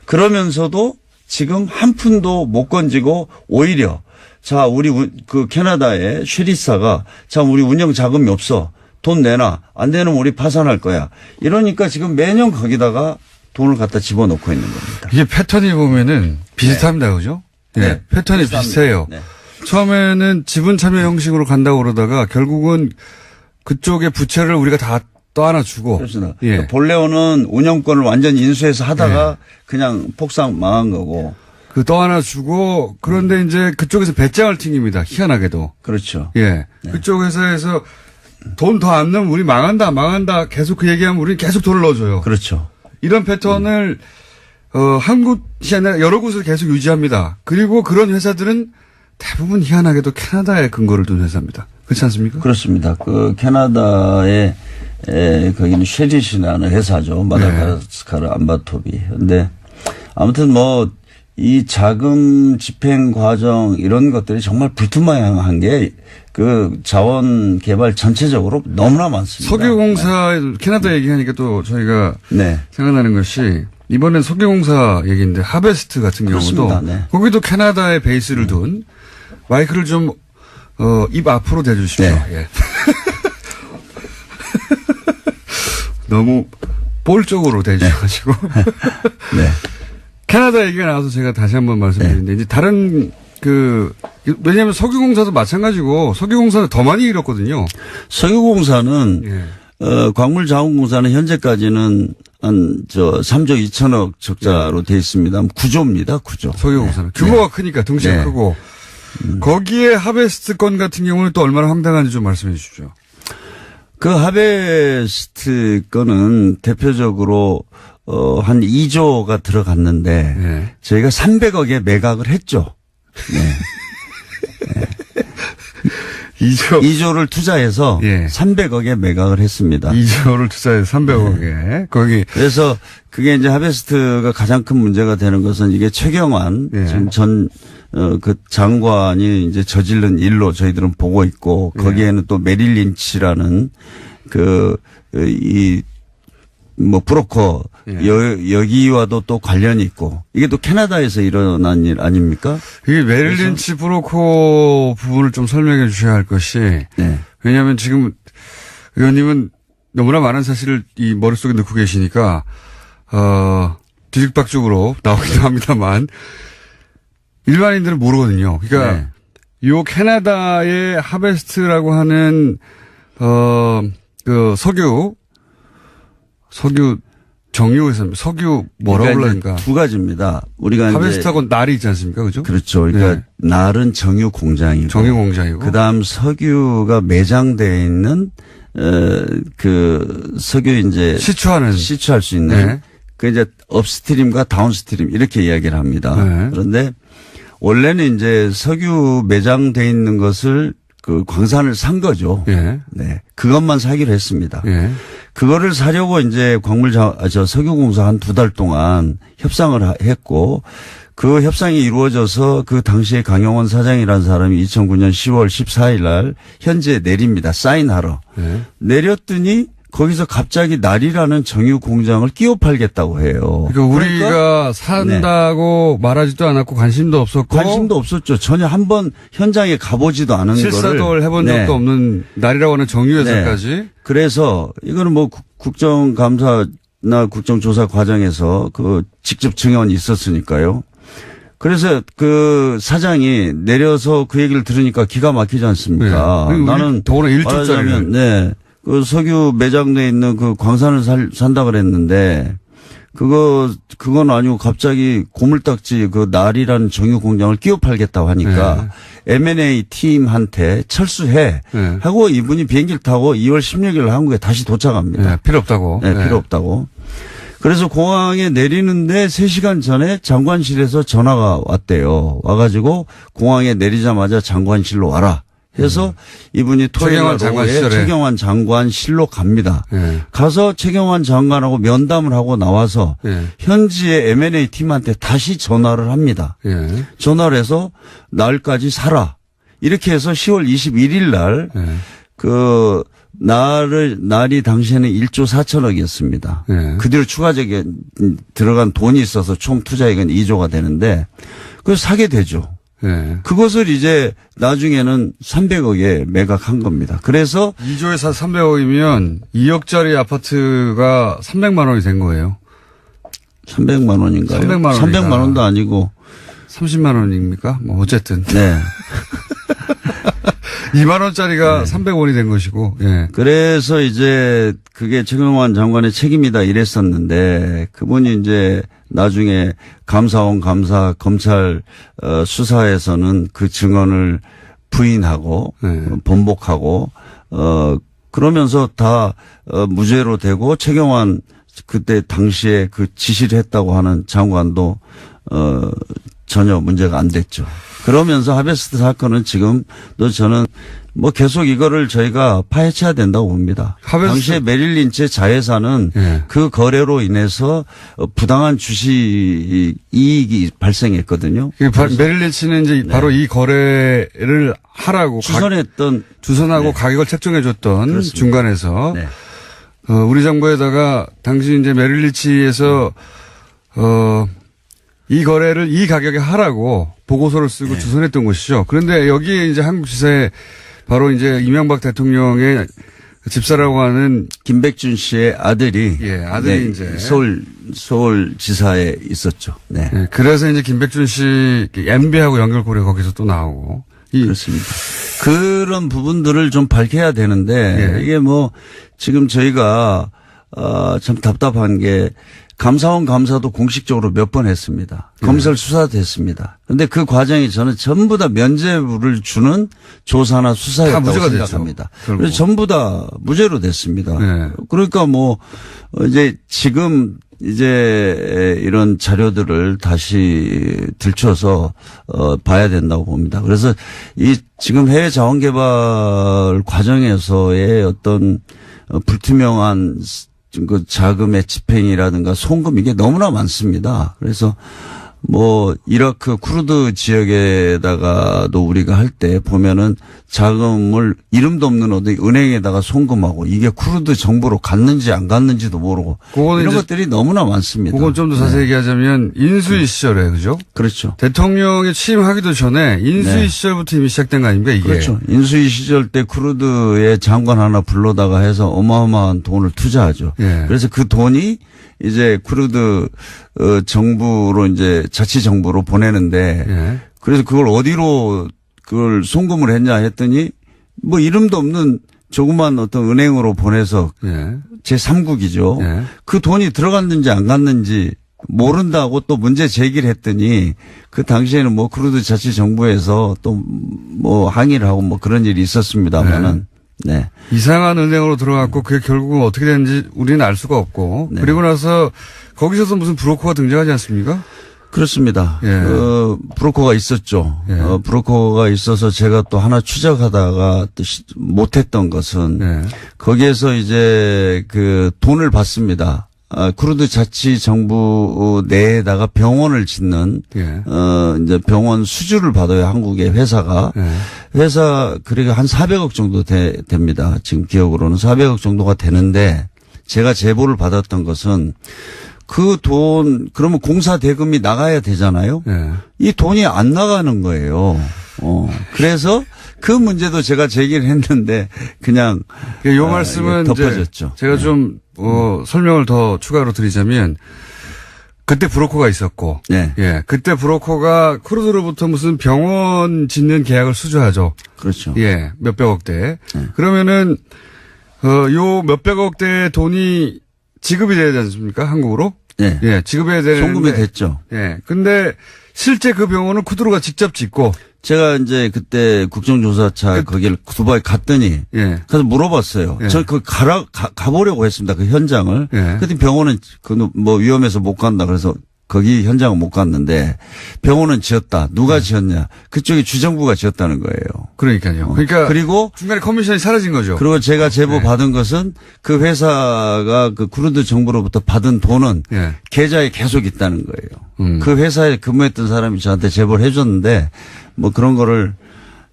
그러면서도 지금 한 푼도 못 건지고 오히려 자, 우리 그 캐나다의 쉐리사가 자, 우리 운영 자금이 없어. 돈 내놔. 안 되면 우리 파산할 거야. 이러니까 지금 매년 거기다가 돈을 갖다 집어넣고 있는 겁니다. 이게 패턴이 보면은 비슷합니다. 그죠? 패턴이 비슷해요. 처음에는 지분 참여 형식으로 간다고 그러다가 결국은 그쪽의 부채를 우리가 다 떠안아 주고. 그렇습니다. 그러니까 볼레오는 운영권을 완전히 인수해서 하다가 그냥 폭삭 망한 거고. 그 떠안아 주고 그런데 이제 그쪽에서 배짱을 튕깁니다. 희한하게도. 그렇죠. 그쪽 회사에서 돈 더 안 넣으면 우리 망한다 계속 그 얘기하면 우리는 계속 돈을 넣어줘요. 그렇죠. 이런 패턴을 한 곳이 아니라 여러 곳을 계속 유지합니다. 그리고 그런 회사들은 대부분 희한하게도 캐나다에 근거를 둔 회사입니다. 그렇지 않습니까? 그렇습니다. 그 캐나다의 거기는 쉐릿이라는 회사죠. 마다가스카르 안바토비. 근데 아무튼 뭐 이 자금 집행 과정 이런 것들이 정말 불투명한 게 그 자원 개발 전체적으로 너무나 많습니다. 석유공사 캐나다 얘기하니까 또 저희가 생각나는 것이 이번엔 석유공사 얘기인데 하베스트 같은 경우도 거기도 캐나다에 베이스를 둔 마이크를 좀 입 앞으로 대주십시오. 너무 볼적으로 대주셔가지고 캐나다 얘기가 나와서 제가 다시 한번 말씀드리는데 이제 다른 왜냐하면 석유공사도 마찬가지고 석유공사는 더 많이 잃었거든요. 석유공사는 광물자원공사는 현재까지는 한 3조 2천억 적자로 돼 있습니다. 9조입니다. 9조. 석유공사는 규모가 크니까 덩치가 크고 거기에 하베스트 건 같은 경우는 또 얼마나 황당한지 좀 말씀해 주십시오. 그 하베스트 건은 대표적으로 한 2조가 들어갔는데 저희가 300억에 매각을 했죠. 2조를 투자해서 300억에 매각을 했습니다. 2조를 투자해서 300억에 거기. 그래서 그게 이제 하베스트가 가장 큰 문제가 되는 것은 이게 최경환 지금 그 장관이 이제 저지른 일로 저희들은 보고 있고 거기에는 또 메릴 린치라는 브로커 여기와도 또 관련이 있고 이게 또 캐나다에서 일어난 일 아닙니까? 이게 메릴 린치 브로커 부분을 좀 설명해 주셔야 할 것이 왜냐하면 지금 의원님은 너무나 많은 사실을 이 머릿속에 넣고 계시니까 뒤죽박죽으로 나오기도 합니다만 일반인들은 모르거든요. 그러니까 네. 요 캐나다의 하베스트라고 하는 그 석유 정유회사입니다. 석유 뭐라고 그러니까 그러니까 두 가지입니다. 우리가 하베스트하고 날이 있지 않습니까? 그죠? 그렇죠. 그러니까 네. 날은 정유 공장이고 정유 공장이고 그다음 석유가 매장되어 있는 그 석유 이제 시추할 수 있는 네. 그 이제 업스트림과 다운스트림 이렇게 이야기를 합니다. 네. 그런데 원래는 이제 석유 매장돼 있는 것을 그 광산을 산 거죠. 예. 네. 그것만 사기로 했습니다. 예. 그거를 사려고 이제 석유공사 한 2달 동안 협상을 했고 그 협상이 이루어져서 그 당시에 강영원 사장이라는 사람이 2009년 10월 14일 날 현지에 내립니다. 사인하러. 예. 내렸더니 거기서 갑자기 날이라는 정유 공장을 끼워 팔겠다고 해요. 그러니까 우리가 산다고 말하지도 않았고 관심도 없었고. 관심도 없었죠. 전혀 한번 현장에 가보지도 않은 거를. 실사도 해본 네. 적도 없는 날이라고 하는 정유회사까지. 네. 그래서 이거는 뭐 국정감사나 국정조사 과정에서 그 직접 증언이 있었으니까요. 그래서 그 사장이 내려서 그 얘기를 들으니까 기가 막히지 않습니까? 네. 나는 더구나 1조짜리. 네. 그 석유 매장돼 있는 그 광산을 산다 그랬는데 그건 아니고 갑자기 고물딱지 그 날이라는 정유 공장을 끼워 팔겠다고 하니까 M&A 팀한테 철수해 네. 하고 이분이 비행기를 타고 2월 16일 한국에 다시 도착합니다. 네. 필요 없다고. 네, 필요 없다고. 그래서 공항에 내리는데 3시간 전에 장관실에서 전화가 왔대요. 와가지고 공항에 내리자마자 장관실로 와라. 해서 이분이 토요일 날 오후에 최경환 장관실로 갑니다. 네. 가서 최경환 장관하고 면담을 하고 나와서 네. 현지의 M&A 팀한테 다시 전화를 합니다. 네. 전화를 해서 날까지 사라. 이렇게 해서 10월 21일 날 그 날이 당시에는 1조 4천억이었습니다. 네. 그 뒤로 추가적인 들어간 돈이 있어서 총 투자액은 2조가 되는데 그걸 사게 되죠. 네. 그것을 이제 나중에는 300억에 매각한 겁니다. 그래서 2조에서 300억이면 2억짜리 아파트가 300만 원이 된 거예요. 300만 원인가요? 300만 원이니까. 300만 원도 아니고 30만 원입니까? 뭐 어쨌든. 네. 2만 원짜리가 300원이 된 것이고. 예. 그래서 이제 그게 최경환 장관의 책임이다 이랬었는데 그분이 이제 나중에 감사원 감사 검찰 수사에서는 그 증언을 부인하고 번복하고 그러면서 다 무죄로 되고 최경환 그때 당시에 그 지시를 했다고 하는 장관도 전혀 문제가 안 됐죠. 그러면서 하베스트 사건은 지금도 저는 뭐 계속 이거를 저희가 파헤쳐야 된다고 봅니다. 당시에 메릴 린치의 자회사는 그 거래로 인해서 부당한 주식 이익이 발생했거든요. 메릴 린치는 이제 바로 이 거래를 하라고 주선하고 가격을 책정해 줬던 중간에서 우리 정부에다가 당시 이제 메릴 린치에서 이 거래를 이 가격에 하라고 보고서를 쓰고 주선했던 것이죠. 그런데 여기에 이제 한국 지사에 바로 이제 이명박 대통령의 집사라고 하는 김백준 씨의 아들이 이제 서울 지사에 있었죠. 네. 그래서 이제 김백준 씨 MB하고 연결고리 거기서 또 나오고 그렇습니다. 그런 부분들을 좀 밝혀야 되는데 이게 뭐 지금 저희가 참 답답한 게 감사원 감사도 공식적으로 몇 번 했습니다. 검찰 수사됐습니다. 그런데 그 과정이 저는 전부 다 면죄부를 주는 조사나 수사였다고 생각합니다. 그래서 전부 다 무죄로 됐습니다. 그러니까 뭐 이제 지금 이제 이런 자료들을 다시 들춰서 봐야 된다고 봅니다. 그래서 이 지금 해외 자원개발 과정에서의 어떤 불투명한 그 자금의 집행이라든가 송금 이게 너무나 많습니다. 그래서 뭐 이라크 쿠르드 지역에다가도 우리가 할 때 보면은 자금을 이름도 없는 어디 은행에다가 송금하고 이게 쿠르드 정부로 갔는지 안 갔는지도 모르고 이런 것들이 너무나 많습니다. 그건 좀 더 자세히 얘기하자면 인수위 시절에 그죠? 그렇죠. 대통령이 취임하기 전에 인수위 시절부터 이미 시작된 거 아닙니까 이게? 그렇죠. 인수위 시절 때 쿠르드의 장관 하나 불러다가 해서 어마어마한 돈을 투자하죠. 그래서 그 돈이 이제 쿠르드 정부로 이제 자치정부로 보내는데 예. 그래서 그걸 어디로 그걸 송금을 했냐 했더니 뭐 이름도 없는 조그만 어떤 은행으로 보내서 예. 제3국이죠. 예. 그 돈이 들어갔는지 안 갔는지 모른다고 또 문제 제기를 했더니 그 당시에는 뭐 쿠르드 자치정부에서 또 뭐 항의를 하고 뭐 그런 일이 있었습니다만은 네. 이상한 은행으로 들어갔고 그게 결국은 어떻게 됐는지 우리는 알 수가 없고 네. 그리고 나서 거기서도 무슨 브로커가 등장하지 않습니까? 그렇습니다. 예. 브로커가 있었죠. 예. 브로커가 있어서 제가 또 하나 추적하다가 또 못했던 것은 예. 거기에서 이제 그 돈을 받습니다. 쿠르드 자치정부 내에다가 병원을 짓는 예. 이제 병원 수주를 받아요. 한국의 회사가. 예. 회사 그러니까 한 400억 정도 됩니다. 지금 기억으로는 400억 정도가 되는데 제가 제보를 받았던 것은 그 돈 그러면 공사 대금이 나가야 되잖아요. 예. 이 돈이 안 나가는 거예요. 그래서 그 문제도 제가 제기를 했는데 그냥 요 말씀은 덮어졌죠. 제가 좀 설명을 더 추가로 드리자면 그때 브로커가 있었고 네. 예. 그때 브로커가 쿠르드로부터 무슨 병원 짓는 계약을 수주하죠. 그렇죠. 예. 몇백억대. 그러면은 요 몇백억대의 돈이 지급이 돼야 되지 않습니까? 한국으로? 네. 예. 지급해야 되는데 송금이 됐죠. 예. 근데 실제 그 병원은 쿠르드가 직접 짓고 제가 이제 그때 국정조사차 거기를 두바이 갔더니 예. 가서 물어봤어요. 예. 전 그 가보려고 했습니다. 그 현장을. 예. 그때 병원은 그 뭐 위험해서 못 간다. 그래서 거기 현장은 못 갔는데 병원은 지었다. 누가 지었냐? 그쪽에 주정부가 지었다는 거예요. 그러니까요. 그러니까 그리고 중간에 커미션이 사라진 거죠. 그리고 제가 제보 네. 받은 것은 그 회사가 그 쿠르드 정부로부터 받은 돈은 예. 계좌에 계속 있다는 거예요. 그 회사에 근무했던 사람이 저한테 제보를 해줬는데 뭐 그런 거를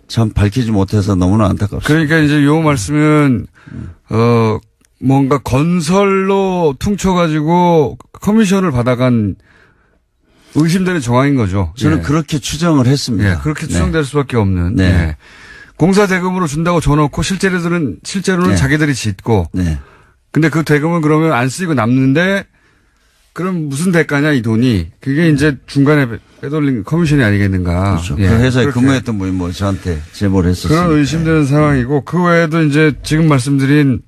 참 밝히지 못해서 너무나 안타깝습니다. 그러니까 이제 요 말씀은 뭔가 건설로 퉁쳐가지고 커미션을 받아간 의심되는 정황인 거죠. 저는 예. 그렇게 추정을 했습니다. 예, 그렇게 추정될 수밖에 없는. 네. 예. 공사 대금으로 준다고 줘놓고 실제로는 네. 자기들이 짓고. 네. 근데 그 대금은 그러면 안 쓰이고 남는데 그럼 무슨 대가냐 이 돈이. 그게 이제 중간에 빼돌린 커미션이 아니겠는가. 그렇죠. 예. 그 회사에 그렇게. 근무했던 분이 뭐 저한테 제보를 했었습니다. 그런 의심되는 상황이고 그 외에도 이제 지금 말씀드린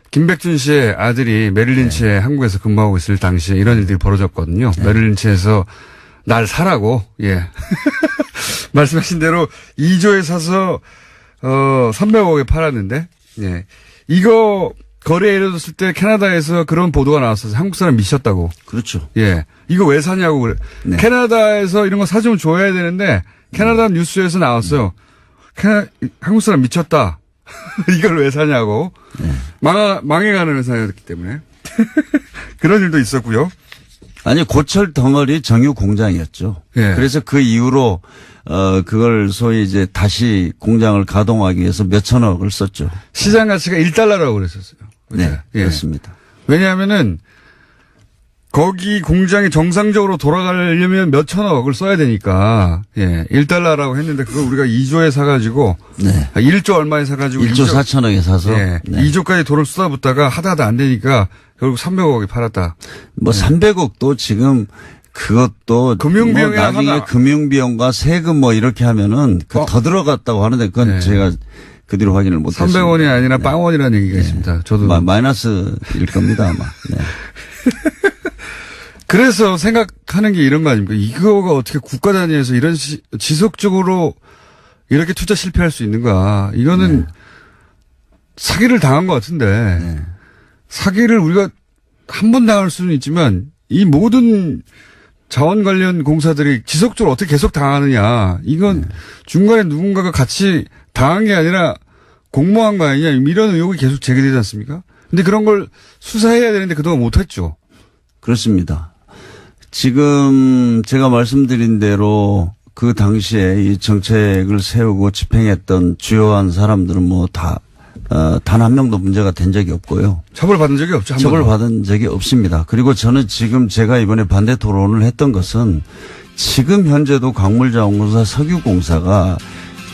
김백준 씨의 아들이 메릴린치에 한국에서 근무하고 있을 당시에 이런 일들이 벌어졌거든요. 메릴린치에서 날 사라고, 예. 말씀하신 대로 2조에 사서, 300억에 팔았는데, 예. 이거 거래에 이뤄졌을 때 캐나다에서 그런 보도가 나왔어서 한국 사람 미쳤다고. 그렇죠. 예. 이거 왜 사냐고 그래. 네. 캐나다에서 이런 거 사주면 줘야 되는데 캐나다 뉴스에서 나왔어요. 한국 사람 미쳤다. 이걸 왜 사냐고. 네. 망해가는 회사였기 때문에. 그런 일도 있었고요. 아니 고철 덩어리 정유 공장이었죠. 예. 그래서 그 이후로 그걸 소위 이제 다시 공장을 가동하기 위해서 몇천억을 썼죠. 시장 가치가 1달러라고 그랬었어요. 네, 예. 그렇습니다. 왜냐하면은 거기 공장이 정상적으로 돌아가려면 몇천억을 써야 되니까, 예, 1달러라고 했는데 그걸 우리가 2조에 사가지고, 네. 1조 얼마에 사가지고 1조 4천억에 사서 예, 네. 2조까지 돈을 쏟아붓다가 하다 안 되니까 결국 300억이 팔았다. 뭐 300억도 지금 그것도 금융비용이나 뭐 나중에 하나. 금융비용과 세금 뭐 이렇게 하면은 더 들어갔다고 하는데 그건 네. 제가 그 뒤로 확인을 못했습니다. 300원이 아니라 빵원이라는 얘기가 있습니다. 저도. 마이너스일 겁니다 아마. 네. 그래서 생각하는 게 이런 거 아닙니까? 이거가 어떻게 국가 단위에서 이런 지속적으로 이렇게 투자 실패할 수 있는가. 이거는 사기를 당한 것 같은데 사기를 우리가 한 번 당할 수는 있지만 이 모든 자원 관련 공사들이 지속적으로 어떻게 계속 당하느냐. 이건 중간에 누군가가 같이 당한 게 아니라 공모한 거 아니냐. 이런 의혹이 계속 제기되지 않습니까? 근데 그런 걸 수사해야 되는데 그동안 못했죠. 그렇습니다. 지금 제가 말씀드린 대로 그 당시에 이 정책을 세우고 집행했던 주요한 사람들은 뭐 다, 단 한 명도 문제가 된 적이 없고요. 처벌받은 적이 없죠. 한 번도. 처벌받은 적이 없습니다. 그리고 저는 지금 제가 이번에 반대 토론을 했던 것은 지금 현재도 광물자원공사 석유공사가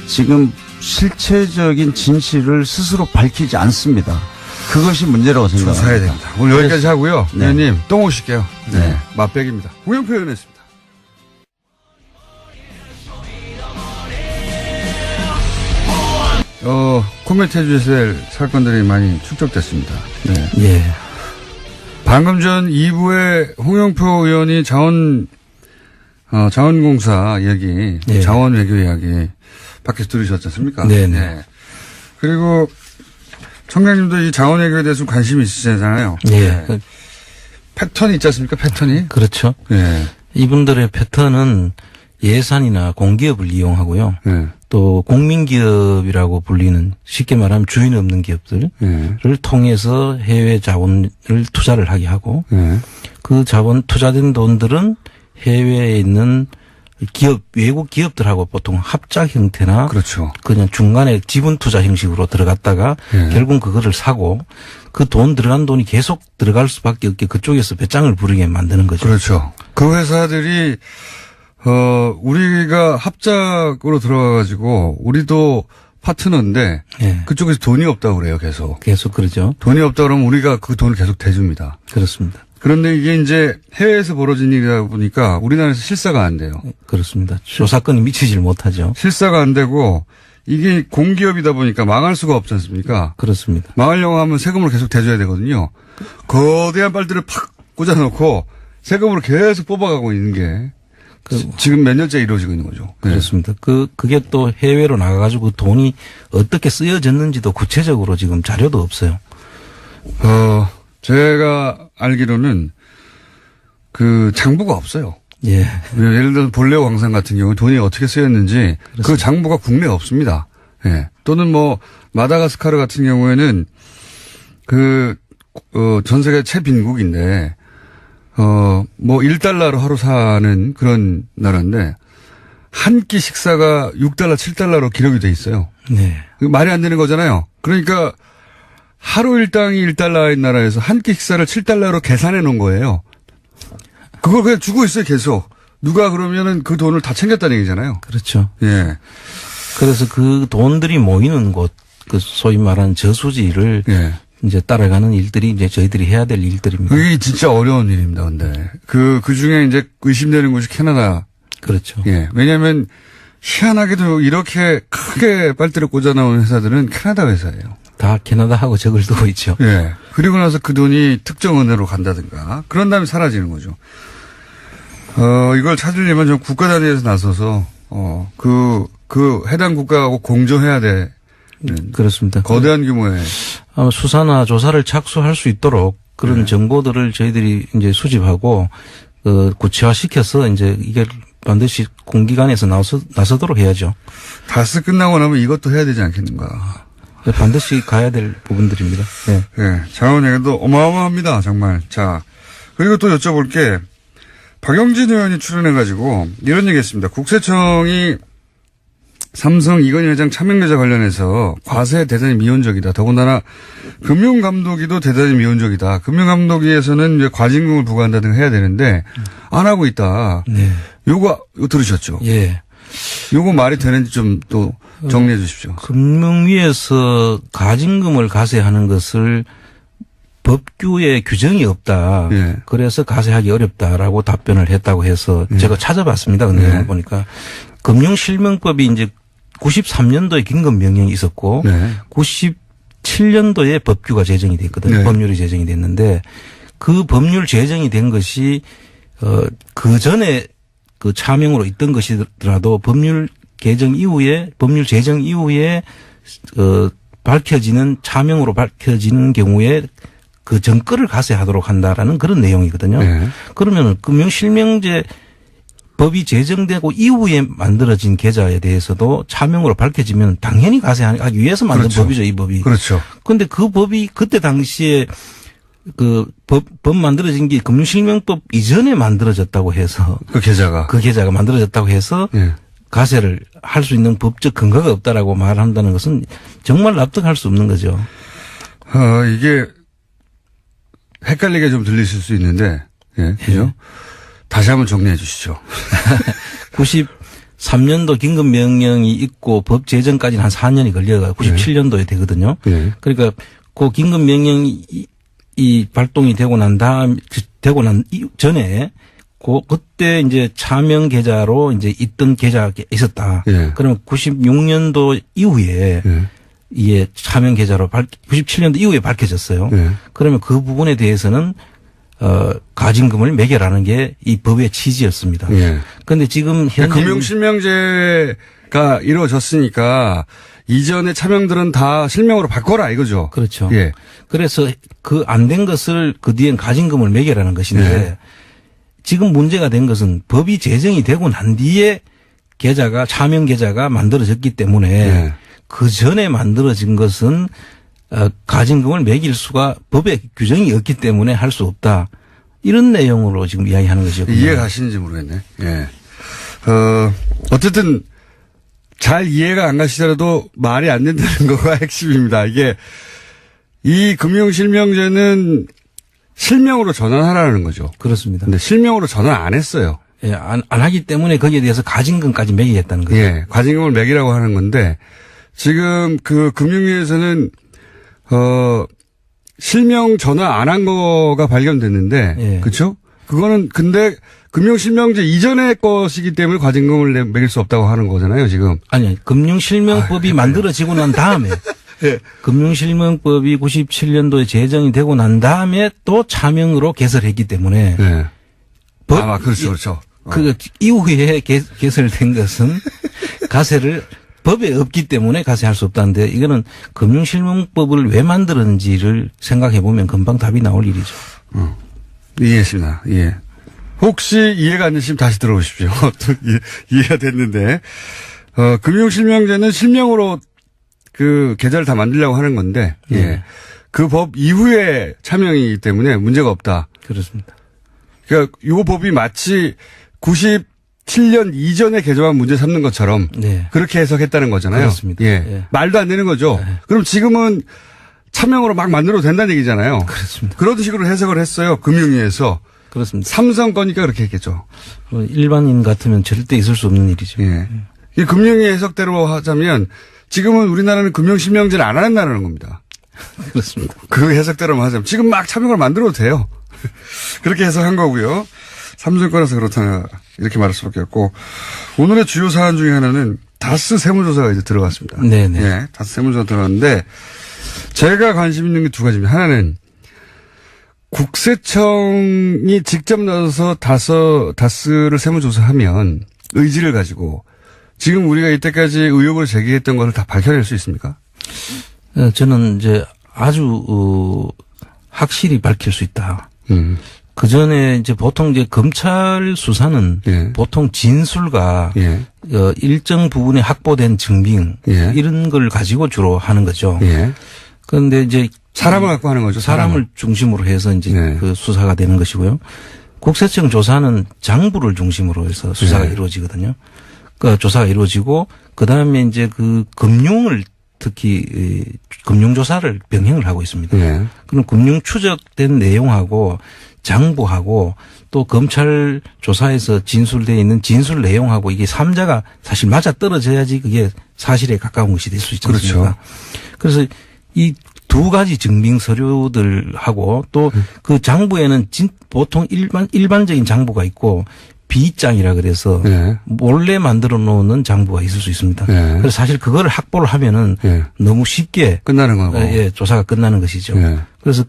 지금 실체적인 진실을 스스로 밝히지 않습니다. 그것이 문제라고 생각합니다. 조사해야 됩니다. 오늘 여기까지 하고요. 네. 의원님 또 오실게요. 네. 맛백입니다. 홍영표 의원이었습니다. 코멘트 해주셔야 될 사건들이 많이 축적됐습니다. 네. 예. 방금 전 2부에 홍영표 의원이 자원공사 얘기, 예. 자원 외교 이야기 밖에서 들으셨지 않습니까? 네네. 네. 그리고 청장님도 이 자원 외교에 대해서 관심이 있으시잖아요. 예. 네. 패턴이 있지 않습니까? 패턴이? 그렇죠. 네. 이분들의 패턴은 예산이나 공기업을 이용하고요. 네. 또 국민기업이라고 불리는 쉽게 말하면 주인 없는 기업들을 네. 통해서 해외 자원을 투자를 하게 하고 네. 그 자본 투자된 돈들은 해외에 있는 기업, 외국 기업들하고 보통 합작 형태나 그렇죠. 그냥 중간에 지분 투자 형식으로 들어갔다가 네. 결국은 그거를 사고 그 돈 들어간 돈이 계속 들어갈 수밖에 없게 그쪽에서 배짱을 부리게 만드는 거죠. 그렇죠. 그 회사들이 우리가 합작으로 들어가가지고 우리도 파트너인데 예. 그쪽에서 돈이 없다고 그래요. 계속 그러죠. 돈이 없다 그러면 우리가 그 돈을 계속 대줍니다. 그렇습니다. 그런데 이게 이제 해외에서 벌어진 일이다 보니까 우리나라에서 실사가 안 돼요. 그렇습니다. 조사건이 미치질 못하죠. 실사가 안 되고 이게 공기업이다 보니까 망할 수가 없지 않습니까? 그렇습니다. 망하려고 하면 세금을 계속 대줘야 되거든요. 거대한 빨대를 팍 꽂아놓고 세금으로 계속 뽑아가고 있는 게 지금 몇 년째 이루어지고 있는 거죠. 네. 그렇습니다. 그게 또 해외로 나가가지고 그 돈이 어떻게 쓰여졌는지도 구체적으로 지금 자료도 없어요. 제가 알기로는 그 장부가 없어요. 예. 예를 들어 볼레오 광산 같은 경우 돈이 어떻게 쓰였는지 그렇습니다. 그 장부가 국내에 없습니다. 예. 또는 뭐 마다가스카르 같은 경우에는 전 세계 최빈국인데 뭐 1달러로 하루 사는 그런 나라인데 한 끼 식사가 6달러, 7달러로 기록이 돼 있어요. 네. 말이 안 되는 거잖아요. 그러니까 하루 일당이 1달러인 나라에서 한 끼 식사를 7달러로 계산해 놓은 거예요. 그걸 그냥 주고 있어요, 계속. 누가 그러면은 그 돈을 다 챙겼다는 얘기잖아요. 그렇죠. 예. 그래서 그 돈들이 모이는 곳, 그 소위 말하는 저수지를 예. 이제 따라가는 일들이 이제 저희들이 해야 될 일들입니다. 그게 진짜 어려운 일입니다, 근데. 그 중에 이제 의심되는 곳이 캐나다. 그렇죠. 예. 왜냐면 희한하게도 이렇게 크게 빨대를 꽂아 나온 회사들은 캐나다 회사예요. 다 캐나다하고 적을 두고 있죠. 예. 그리고 나서 그 돈이 특정 은행으로 간다든가. 그런 다음에 사라지는 거죠. 이걸 찾으려면 좀 국가 단위에서 나서서, 그 해당 국가하고 공조해야 돼. 그렇습니다. 거대한 규모의. 아마 수사나 조사를 착수할 수 있도록 그런 네. 정보들을 저희들이 이제 수집하고, 구체화시켜서 이제 이게 반드시 공기관에서 나서도록 해야죠. 다스 끝나고 나면 이것도 해야 되지 않겠는가. 반드시 가야 될 부분들입니다. 네. 예. 자원외교도 어마어마합니다, 정말. 자. 그리고 또 여쭤볼 게, 박영진 의원이 출연해가지고 이런 얘기 했습니다. 국세청이 삼성 이건희 회장 차명계좌 관련해서 과세 대단히 미온적이다. 더군다나 금융감독위도 대단히 미온적이다. 금융감독위에서는 이제 과징금을 부과한다든가 해야 되는데 안 하고 있다. 네. 요거 들으셨죠? 예. 요거 말이 되는지 좀 또 정리해 주십시오. 금융위에서 가징금을 가세하는 것을 법규에 규정이 없다. 예. 그래서 가세하기 어렵다라고 답변을 했다고 해서 제가 찾아봤습니다. 그 내용을 보니까 금융실명법이 이제 93년도에 긴급명령이 있었고 네. 97년도에 법규가 제정이 됐거든요. 네. 법률이 제정이 됐는데 그 법률 제정이 된 것이 그 전에 그 차명으로 있던 것이더라도 법률 제정 이후에 밝혀지는 차명으로 밝혀지는 경우에 그 정권을 가세하도록 한다라는 그런 내용이거든요. 네. 그러면 금융실명제 법이 제정되고 이후에 만들어진 계좌에 대해서도 차명으로 밝혀지면 당연히 가세하기 위해서 만든 그렇죠. 법이죠, 이 법이. 그렇죠. 그런데 그 법이 그때 당시에 그 법 만들어진 게 금융실명법 이전에 만들어졌다고 해서 그 계좌가. 그 계좌가 만들어졌다고 해서 예. 가세를 할 수 있는 법적 근거가 없다라고 말한다는 것은 정말 납득할 수 없는 거죠. 이게 헷갈리게 좀 들리실 수 있는데, 예, 그죠? 다시 한번 정리해 주시죠. 93년도 긴급명령이 있고 법 제정까지는 한 4년이 걸려가 97년도에 되거든요. 네. 그러니까 그 긴급 명령이 이 발동이 되고 난 전에 그때 이제 차명 계좌로 이제 있던 계좌가 있었다. 예. 그러면 96년도 이후에 예. 이게 차명 계좌로 97년도 이후에 밝혀졌어요. 예. 그러면 그 부분에 대해서는 가징금을 매겨라는 게 이 법의 취지였습니다. 예. 그런데 지금 현재 금융실명제가 이루어졌으니까 이전의 차명들은 다 실명으로 바꿔라 이거죠. 그렇죠. 예. 그래서 그 안 된 것을 그 뒤엔 가징금을 매겨라는 것인데 예. 지금 문제가 된 것은 법이 제정이 되고 난 뒤에 계좌가 차명 계좌가 만들어졌기 때문에 예. 그 전에 만들어진 것은 가징금을 매길 수가 법에 규정이 없기 때문에 할 수 없다. 이런 내용으로 지금 이야기하는 것이죠. 이해 가시는지 모르겠네. 예. 어쨌든 잘 이해가 안 가시더라도 말이 안 된다는 거가 핵심입니다. 이게 이 금융실명제는 실명으로 전환하라는 거죠. 그렇습니다. 근데 실명으로 전환 안 했어요. 예, 안 하기 때문에 거기에 대해서 가징금까지 매기겠다는 거죠. 예. 과징금을 매기라고 하는 건데 지금 그 금융위에서는 실명 전환 안 한 거가 발견됐는데 예. 그렇죠? 그거는 근데 금융실명제 이전의 것이기 때문에 과징금을 매길 수 없다고 하는 거잖아요, 지금. 아니, 금융실명법이 만들어지고 난 다음에 예. 금융실명법이 97년도에 제정이 되고 난 다음에 또 차명으로 개설했기 때문에 예. 법 그렇죠, 그렇죠. 그 이후에 개설된 것은 가세를 법에 없기 때문에 가세할 수 없다는데 이거는 금융실명법을 왜 만들었는지를 생각해 보면 금방 답이 나올 일이죠. 이해했습니다. 예. 혹시 이해가 안 되시면 다시 들어오십시오. 또 이해가 됐는데, 금융실명제는 실명으로 그 계좌를 다 만들려고 하는 건데, 예. 그 법 이후에 차명이기 때문에 문제가 없다. 그렇습니다. 그러니까 요 법이 마치 97년 이전의 계좌만 문제 삼는 것처럼 네. 그렇게 해석했다는 거잖아요. 그렇습니다. 예. 예. 말도 안 되는 거죠. 네. 그럼 지금은 차명으로 막 만들어도 된다는 얘기잖아요. 그렇습니다. 그런 식으로 해석을 했어요. 금융위에서. 그렇습니다. 삼성 거니까 그렇게 했겠죠. 일반인 같으면 절대 있을 수 없는 일이죠. 예. 이 금융위 해석대로 하자면 지금은 우리나라는 금융실명제를 안 한다는 겁니다. 그렇습니다. 그 해석대로만 하자면 지금 막 차명을 만들어도 돼요. 그렇게 해석한 거고요. 삼성권에서 그렇다 이렇게 말할 수밖에 없고 오늘의 주요 사안 중에 하나는 다스 세무조사가 이제 들어갔습니다. 네네. 예, 다스 세무조사 들어갔는데 제가 관심 있는 게 두 가지입니다. 하나는 국세청이 직접 나서서 다스를 세무조사하면 의지를 가지고 지금 우리가 이때까지 의혹을 제기했던 것을 다 밝혀낼 수 있습니까? 저는 이제 아주 확실히 밝힐 수 있다. 그 전에 이제 보통 이제 검찰 수사는 예. 보통 진술과 예. 일정 부분에 확보된 증빙 예. 이런 걸 가지고 주로 하는 거죠. 예. 그런데 이제 사람을 갖고 하는 거죠. 사람을 중심으로 해서 이제 네. 그 수사가 되는 것이고요. 국세청 조사는 장부를 중심으로 해서 수사가 네. 이루어지거든요. 그 조사가 이루어지고 그 다음에 이제 그 금융을 특히 금융 조사를 병행을 하고 있습니다. 예. 그럼 금융 추적된 내용하고 장부하고 또 검찰 조사에서 진술되어 있는 진술 내용하고 이게 3자가 사실 맞아 떨어져야지 그게 사실에 가까운 것이 될 수 있지 않습니까? 그렇죠. 그래서 이 두 가지 증빙 서류들하고 또 그 장부에는 보통 일반적인 장부가 있고 B장이라 그래서 예. 몰래 만들어 놓는 장부가 있을 수 있습니다. 예. 그래서 사실 그거를 확보를 하면은 예. 너무 쉽게 끝나는 거고. 예, 조사가 끝나는 것이죠. 예. 그래서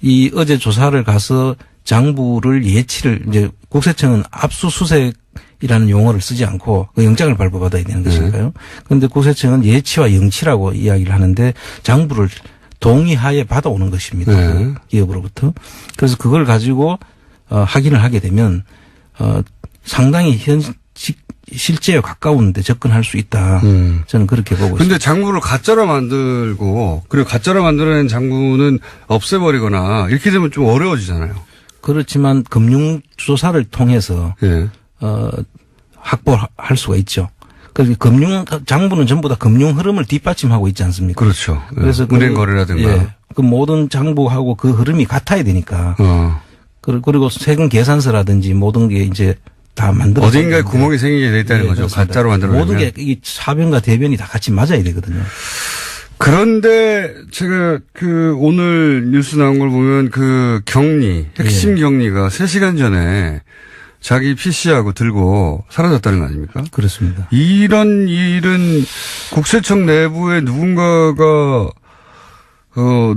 이 어제 조사를 가서 장부를 예치를 이제 국세청은 압수수색이라는 용어를 쓰지 않고 그 영장을 발부받아야 되는 것이니까요. 그런데 국세청은 예치와 영치라고 이야기를 하는데 장부를 동의하에 받아오는 것입니다. 네. 그 기업으로부터. 그래서 그걸 가지고 확인을 하게 되면 상당히 실제에 가까운데 접근할 수 있다. 저는 그렇게 보고 있습니다. 근데 장부를 가짜로 만들고 그리고 가짜로 만들어낸 장부는 없애버리거나 이렇게 되면 좀 어려워지잖아요. 그렇지만 금융조사를 통해서 예. 확보할 수가 있죠. 그래서 금융 장부는 전부 다 금융 흐름을 뒷받침하고 있지 않습니까? 그렇죠. 그래서 은행 거래라든가. 예, 그 모든 장부하고 그 흐름이 같아야 되니까. 그리고 세금 계산서라든지 모든 게 이제 다 만들어. 어딘가에 구멍이 생기게 돼 있다는 예, 거죠. 그렇습니다. 가짜로 만들어내면. 모든 게 이 사변과 대변이 다 같이 맞아야 되거든요. 그런데 제가 오늘 뉴스 나온 걸 보면 핵심 격리가 3시간 전에 자기 PC하고 들고 사라졌다는 거 아닙니까? 그렇습니다. 이런 일은 국세청 내부에 누군가가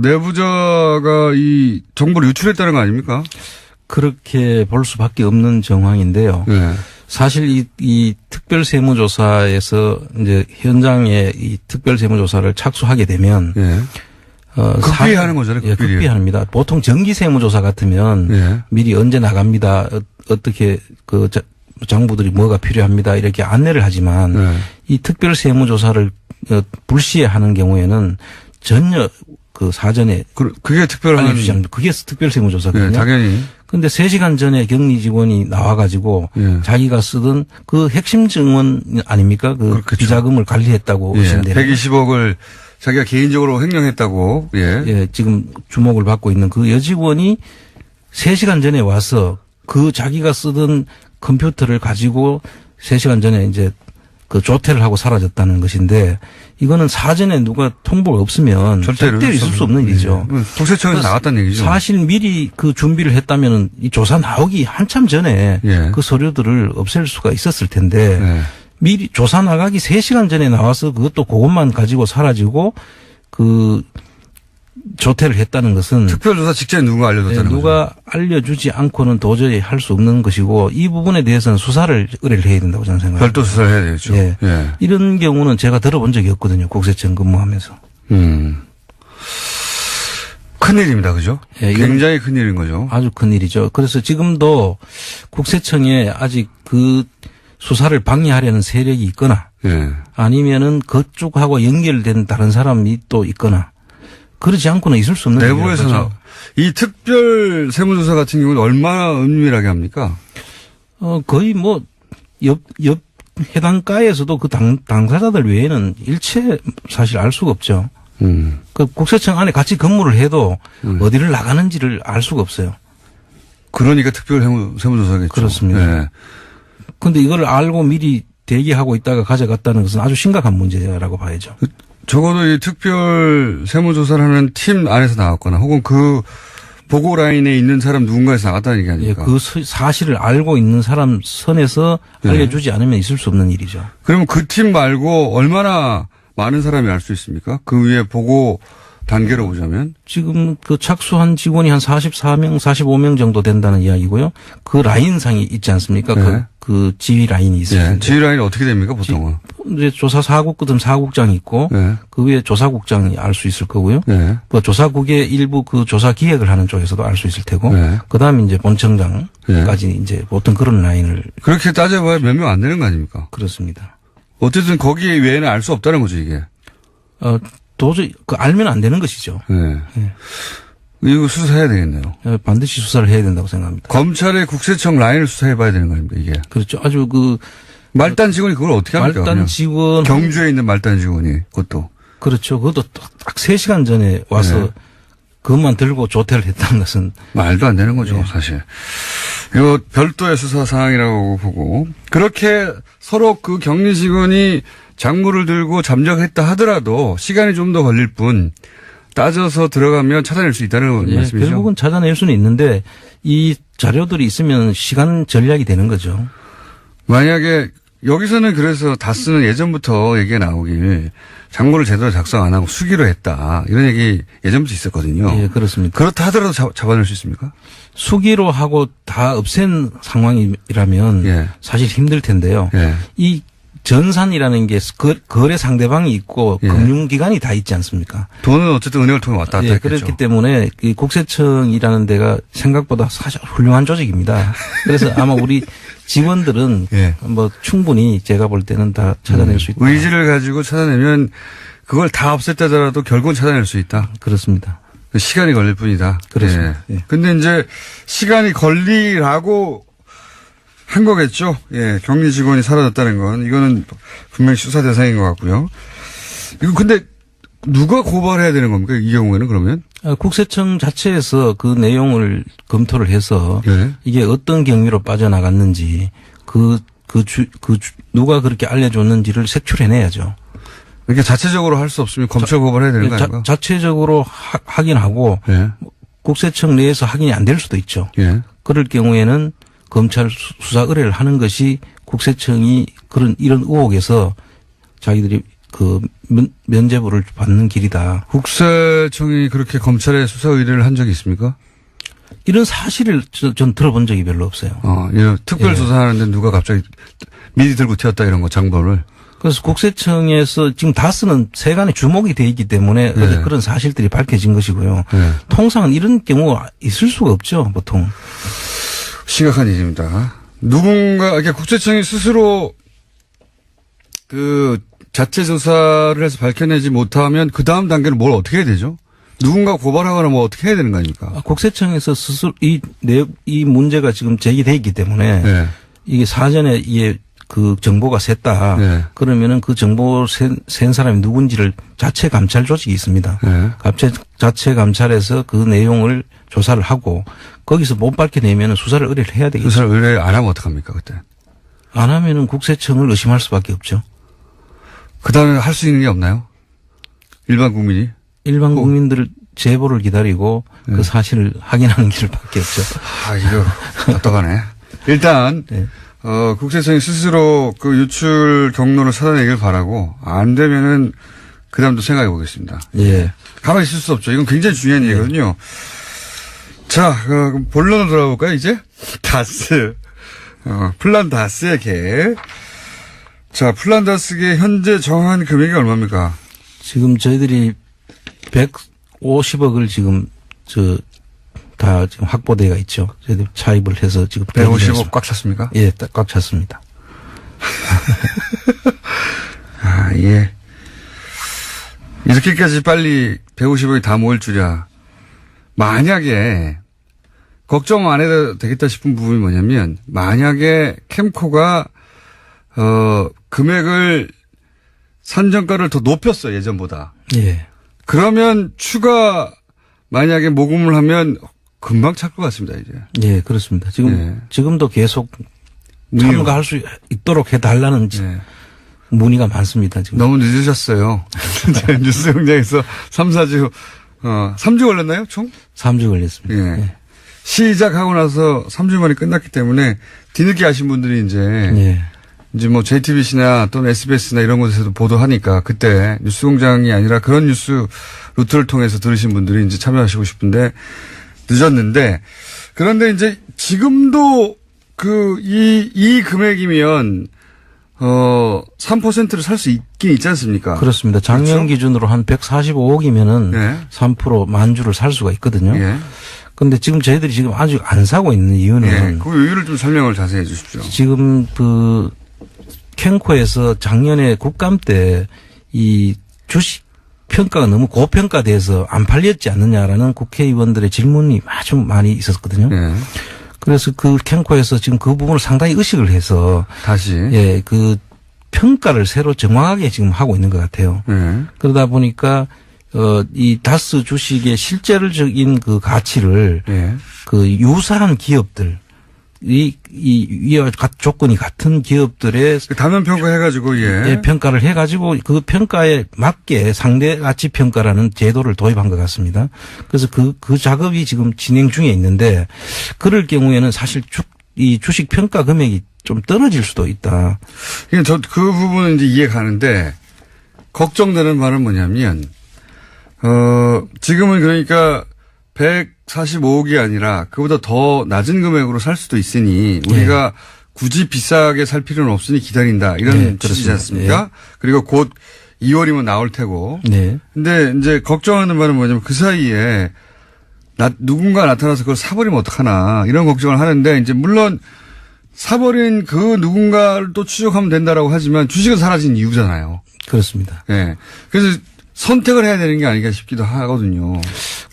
내부자가 이 정보를 유출했다는 거 아닙니까? 그렇게 볼 수밖에 없는 정황인데요. 네. 사실 이 특별세무조사에서 이제 현장에 이 특별세무조사를 착수하게 되면 네. 극비하는 거잖아요. 예, 극비합니다. 보통 정기세무조사 같으면 네. 미리 언제 나갑니다. 어떻게 장부들이 뭐가 필요합니다. 이렇게 안내를 하지만 네. 이 특별세무조사를 불시하는 경우에는 전혀 사전에 그게 특별한 알려주지 않습니다. 그게 특별세무조사거든요. 네, 당연히. 근데 3시간 전에 격리 직원이 나와가지고 자기가 쓰던 그 핵심 증언 아닙니까? 그렇겠죠. 비자금을 관리했다고 하시는데 120억을 자기가 개인적으로 횡령했다고. 예, 지금 주목을 받고 있는 그 여직원이 3시간 전에 와서 자기가 쓰던 컴퓨터를 가지고 3시간 전에 이제 조퇴를 하고 사라졌다는 것인데 이거는 사전에 누가 통보가 없으면 절대로 있을 수 없는 일이죠. 국세청에서 나갔다는 얘기죠. 사실 미리 준비를 했다면 이 조사 나오기 한참 전에 그 서류들을 없앨 수가 있었을 텐데 미리 조사 나가기 3시간 전에 나와서 그것만 가지고 사라지고 조퇴를 했다는 것은 특별조사 직전에 누가 알려줬다는 거죠. 누가 알려주지 않고는 도저히 할 수 없는 것이고 이 부분에 대해서는 수사를 의뢰를 해야 된다고 저는 생각합니다. 별도 수사를 해야 되겠죠. 예. 이런 경우는 제가 들어본 적이 없거든요. 국세청 근무하면서. 큰일입니다. 그죠? 예, 굉장히 큰일인 거죠. 아주 큰일이죠. 그래서 지금도 국세청에 아직 수사를 방해하려는 세력이 있거나 아니면은 그쪽하고 연결된 다른 사람이 또 있거나 그러지 않고는 있을 수 없는 내부에서는 이 특별 세무조사 같은 경우는 얼마나 은밀하게 합니까? 거의 옆 해당가에서도 당사자들 외에는 일체 사실 알 수가 없죠. 국세청 안에 같이 근무를 해도 어디를 나가는지를 알 수가 없어요. 그러니까 특별 세무조사겠죠. 그렇습니다. 그런데 이걸 알고 미리 대기하고 있다가 가져갔다는 것은 아주 심각한 문제라고 봐야죠. 적어도 이 특별 세무조사를 하는 팀 안에서 나왔거나 혹은 보고 라인에 있는 사람 누군가에서 나갔다는 얘기 아닙니까? 그 사실을 알고 있는 사람 선에서 알려주지 않으면 있을 수 없는 일이죠. 그러면 그 팀 말고 얼마나 많은 사람이 알 수 있습니까? 그 위에 보고 단계로 보자면? 지금 착수한 직원이 한 44명, 45명 정도 된다는 이야기고요. 그 라인상이 있지 않습니까? 그 지휘 라인이 있어요. 지휘 라인이 어떻게 됩니까, 보통은? 이제 조사사국 끝은 사국장이 있고 그 위에 조사국장이 알 수 있을 거고요. 조사국의 일부 조사 기획을 하는 쪽에서도 알 수 있을 테고 그다음에 이제 본청장까지 이제 보통 그런 라인을 그렇게 따져봐야 몇 명 안 되는 거 아닙니까? 그렇습니다. 어쨌든 거기 외에는 알 수 없다는 거죠, 이게. 도저히 알면 안 되는 것이죠. 이거 수사해야 되겠네요. 반드시 수사를 해야 된다고 생각합니다. 검찰의 국세청 라인을 수사해봐야 되는 거 아닙니까, 이게? 그렇죠. 아주 말단 직원이 그걸 어떻게 합니까? 말단 직원. 경주에 있는 말단 직원이, 그것도. 그렇죠. 그것도 딱 3시간 전에 와서 그것만 들고 조퇴를 했다는 것은. 말도 안 되는 거죠, 사실. 이거 별도의 수사 상황이라고 보고. 그렇게 서로 격리 직원이 장물을 들고 잠적했다 하더라도 시간이 좀 더 걸릴 뿐 따져서 들어가면 찾아낼 수 있다는 말씀이죠. 결국은 찾아낼 수는 있는데 이 자료들이 있으면 시간 전략이 되는 거죠. 만약에 여기서는 그래서 다스는 예전부터 얘기가 나오길 장부를 제대로 작성 안 하고 수기로 했다. 이런 얘기 예전부터 있었거든요. 예, 그렇습니다. 그렇다 하더라도 잡아낼 수 있습니까? 수기로 하고 다 없앤 상황이라면 사실 힘들 텐데요. 이 전산이라는 게 거래 상대방이 있고 금융기관이 다 있지 않습니까? 돈은 어쨌든 은행을 통해 왔다 갔다 했겠죠. 그렇기 때문에 이 국세청이라는 데가 생각보다 사실 훌륭한 조직입니다. 그래서 아마 우리 직원들은 충분히 제가 볼 때는 다 찾아낼 수 있다. 의지를 가지고 찾아내면 그걸 다 없앴다더라도 결국은 찾아낼 수 있다. 그렇습니다. 시간이 걸릴 뿐이다. 그렇습니다. 근데 이제 시간이 걸리라고 한 거겠죠. 격리 직원이 사라졌다는 건 이거는 분명히 수사 대상인 것 같고요. 이거 근데 누가 고발해야 되는 겁니까? 이 경우에는 그러면? 국세청 자체에서 그 내용을 검토를 해서 이게 어떤 경위로 빠져나갔는지 누가 그렇게 알려줬는지를 색출해내야죠. 그러니까 자체적으로 할 수 없으면 검찰 고발해야 되는 거 아닌가? 자체적으로 하긴 하고 예. 국세청 내에서 확인이 안 될 수도 있죠. 예. 그럴 경우에는 검찰 수사 의뢰를 하는 것이 국세청이 이런 의혹에서 자기들이 그 면죄부를 받는 길이다. 국세청이 그렇게 검찰에 수사 의뢰를 한 적이 있습니까? 이런 사실을 전 들어본 적이 별로 없어요. 이런 특별 조사하는데 누가 갑자기 미리 들고 튀었다 이런 거 장본을. 그래서 국세청에서 지금 다스는 세간에 주목이 돼 있기 때문에 네. 어제 그런 사실들이 밝혀진 것이고요. 네. 통상은 이런 경우가 있을 수가 없죠, 보통. 심각한 일입니다. 그러니까 국세청이 스스로 그 자체 조사를 해서 밝혀내지 못하면 그 다음 단계는 뭘 어떻게 해야 되죠? 누군가 고발하거나 뭐 어떻게 해야 되는 거 아닙니까? 국세청에서 스스로 이 문제가 지금 제기돼 있기 때문에 네. 이게 사전에 이게 그 정보가 샜다. 네. 그러면은 그 정보 센 사람이 누군지를 자체 감찰 조직이 있습니다. 네. 자체 감찰해서 그 내용을 조사를 하고 거기서 못 밝혀내면은 수사를 의뢰를 해야 되겠죠. 수사를 의뢰 안 하면 어떡합니까 그때? 안 하면은 국세청을 의심할 수밖에 없죠. 그 다음에 할 수 있는 게 없나요? 일반 국민이? 일반 국민들 제보를 기다리고 그 사실을 확인하는 길밖에 없죠. 이거 답답하네. 일단 네. 국세청이 스스로 그 유출 경로를 찾아내길 바라고 안 되면은 그 다음도 생각해 보겠습니다. 예. 가만히 있을 수 없죠. 이건 굉장히 중요한 얘기거든요. 자, 그럼 본론으로 돌아볼까요, 이제? 다스. 플란 다스의 계획. 자, 플란 다스의 현재 정한 금액이 얼마입니까? 지금 저희들이 150억을 지금 다 지금 확보되어 있죠. 저희들 차입을 해서 지금 150억 꽉 찼습니까? 예, 꽉 찼습니다. 예. 이렇게까지 빨리 150억이 다 모일 줄이야. 만약에 걱정 안 해도 되겠다 싶은 부분이 뭐냐면 만약에 캠코가 금액을 산정가를 더 높였어 예전보다. 예. 그러면 추가 만약에 모금을 하면 금방 찰 것 같습니다 이제. 예, 그렇습니다. 지금도 계속 문의가. 참가할 수 있도록 해달라는 예. 문의가 많습니다. 지금. 너무 늦으셨어요. 뉴스 공장에서 3, 4주 3주 걸렸나요 총? 3주 걸렸습니다. 예. 예. 시작하고 나서 3주 만에 끝났기 때문에 뒤늦게 아신 분들이 이제 뭐 JTBC나 또는 SBS나 이런 곳에서도 보도하니까 그때 뉴스 공장이 아니라 그런 뉴스 루트를 통해서 들으신 분들이 이제 참여하시고 싶은데 늦었는데 그런데 이제 지금도 이 금액이면 3%를 살 수 있긴 있지 않습니까? 그렇습니다. 작년 그렇죠? 기준으로 한 145억이면은 네. 3% 만주를 살 수가 있거든요. 예. 근데 지금 저희들이 지금 아직 안 사고 있는 이유는 예. 그 이유를 좀 설명을 자세히 해 주십시오. 지금 캔코에서 작년에 국감 때 이 주식 평가가 너무 고평가돼서 안 팔렸지 않느냐라는 국회의원들의 질문이 아주 많이 있었거든요. 예. 그래서 그 캔코에서 지금 그 부분을 상당히 의식을 해서 다시. 예, 그 평가를 새로 정확하게 지금 하고 있는 것 같아요. 예. 그러다 보니까 이 다스 주식의 실제적인 그 가치를 예. 그 유사한 기업들 이와 조건이 같은 기업들의 단면 평가해가지고 예, 평가를 해가지고 그 평가에 맞게 상대 가치 평가라는 제도를 도입한 것 같습니다. 그래서 그 작업이 지금 진행 중에 있는데 그럴 경우에는 사실 이 주식 평가 금액이 좀 떨어질 수도 있다. 그 부분은 이제 이해 가는데 걱정되는 말은 뭐냐면 지금은 그러니까 145억이 아니라 그보다 더 낮은 금액으로 살 수도 있으니 우리가 굳이 비싸게 살 필요는 없으니 기다린다 이런 취지지 않습니까? 그리고 곧 2월이면 나올 테고. 네. 근데 이제 걱정하는 바는 뭐냐면 그 사이에 누군가 나타나서 그걸 사버리면 어떡하나 이런 걱정을 하는데 이제 물론 사버린 그 누군가를 또 추적하면 된다라고 하지만 주식은 사라진 이유잖아요. 그렇습니다. 예. 그래서 선택을 해야 되는 게 아닌가 싶기도 하거든요.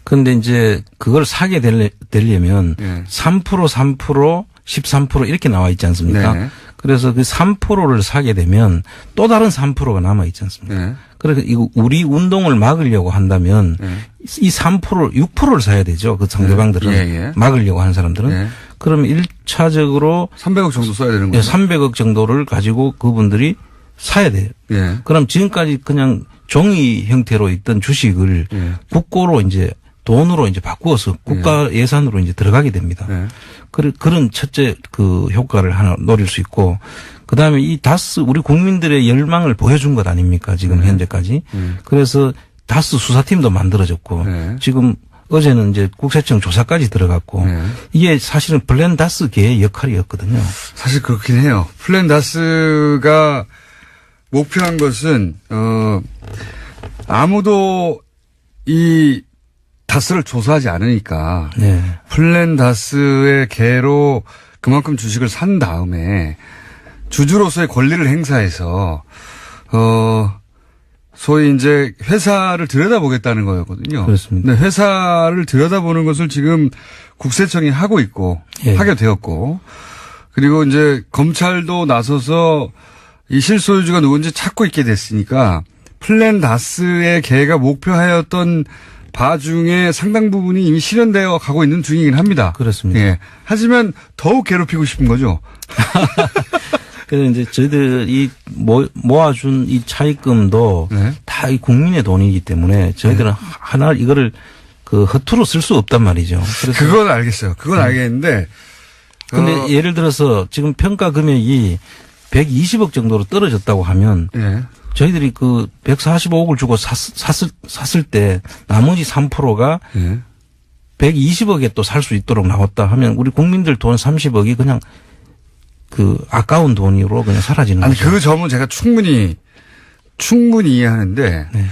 그런데 이제 그걸 사게 되려면 3%, 13% 이렇게 나와 있지 않습니까? 네. 그래서 그 3%를 사게 되면 또 다른 3%가 남아 있지 않습니까? 네. 그래서 이거 우리 운동을 막으려고 한다면 이 3%, 6%를 사야 되죠. 그 상대방들은 막으려고 하는 사람들은. 그러면 1차적으로 300억 정도 써야 되는 거죠. 300억 정도를 가지고 그분들이 사야 돼요. 예. 그럼 지금까지 그냥 종이 형태로 있던 주식을 예. 국고로 이제 돈으로 이제 바꾸어서 국가 예산으로 이제 들어가게 됩니다. 예. 그런 첫째 그 효과를 하나 노릴 수 있고, 그 다음에 이 다스 우리 국민들의 열망을 보여준 것 아닙니까 지금 현재까지. 그래서 다스 수사팀도 만들어졌고 지금 어제는 이제 국세청 조사까지 들어갔고 이게 사실은 플랜 다스계의 역할이었거든요. 사실 그렇긴 해요. 플랜 다스가 목표한 것은 아무도 이 다스를 조사하지 않으니까 네. 플랜 다스의 개로 그만큼 주식을 산 다음에 주주로서의 권리를 행사해서 소위 이제 회사를 들여다보겠다는 거였거든요. 그렇습니다. 근데 회사를 들여다보는 것을 지금 국세청이 하고 있고 예. 하게 되었고, 그리고 이제 검찰도 나서서 이 실소유주가 누군지 찾고 있게 됐으니까 플랜 다스의 개가 목표하였던 바 중에 상당 부분이 이미 실현되어 가고 있는 중이긴 합니다. 그렇습니다. 예. 하지만 더욱 괴롭히고 싶은 거죠. 그래서 이제 저희들이 모아준 이 차입금도 네. 다 이 국민의 돈이기 때문에 저희들은 하나 이거를 그 허투루 쓸 수 없단 말이죠. 그래서 그건 알겠어요. 그건 알겠는데. 근데 예를 들어서 지금 평가 금액이 120억 정도로 떨어졌다고 하면 예. 저희들이 그 145억을 주고 샀을 때 나머지 3%가 예. 120억에 또 살 수 있도록 나왔다 하면 우리 국민들 돈 30억이 그냥 그 아까운 돈으로 그냥 사라지는 아니, 거죠. 그 점은 제가 충분히 이해하는데, 네.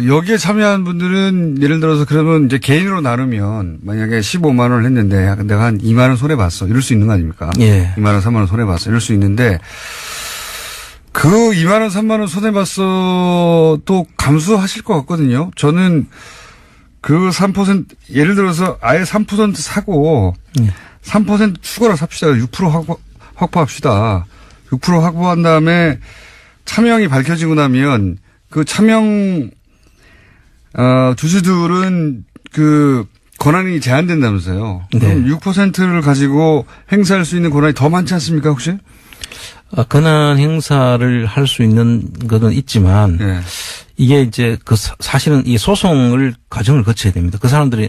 여기에 참여한 분들은 예를 들어서 그러면 이제 개인으로 나누면 만약에 15만 원을 했는데 내가 한 2만 원 손해봤어. 이럴 수 있는 거 아닙니까? 예. 2만 원, 3만 원 손해봤어. 이럴 수 있는데 그 2만 원, 3만 원 손해봤어 또 감수하실 것 같거든요. 저는 그 3% 예를 들어서 아예 3% 사고 3% 추가로 삽시다. 6% 확보합시다. 6% 확보한 다음에 차명이 밝혀지고 나면 그 차명 주주들은 그 권한이 제한된다면서요. 네. 그럼 6%를 가지고 행사할 수 있는 권한이 더 많지 않습니까 혹시? 권한 행사를 할 수 있는 것은 있지만 네. 이게 이제 그 사실은 이 소송을 과정을 거쳐야 됩니다. 그 사람들이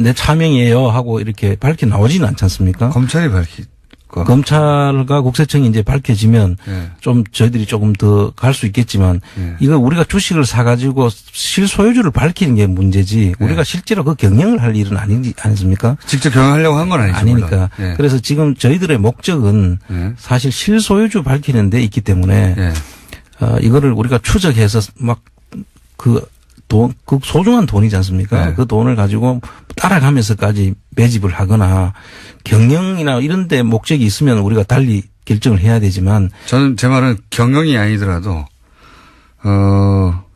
내 차명이에요 하고 이렇게 밝혀 나오지는 않지 않습니까? 검찰이 밝힐 거. 검찰과 국세청이 이제 밝혀지면 네. 좀 저희들이 조금 더 갈 수 있겠지만 이거 우리가 주식을 사가지고 실소유주를 밝히는 게 문제지 우리가 실제로 그 경영을 할 일은 아니십니까? 직접 경영하려고 한 건 아니죠. 아니니까. 네. 그래서 지금 저희들의 목적은 사실 실소유주 밝히는 데 있기 때문에 네. 이거를 우리가 추적해서 막 그 소중한 돈이지 않습니까? 네. 그 돈을 가지고 따라가면서까지 매집을 하거나 경영이나 이런 데 목적이 있으면 우리가 달리 결정을 해야 되지만 저는 제 말은 경영이 아니더라도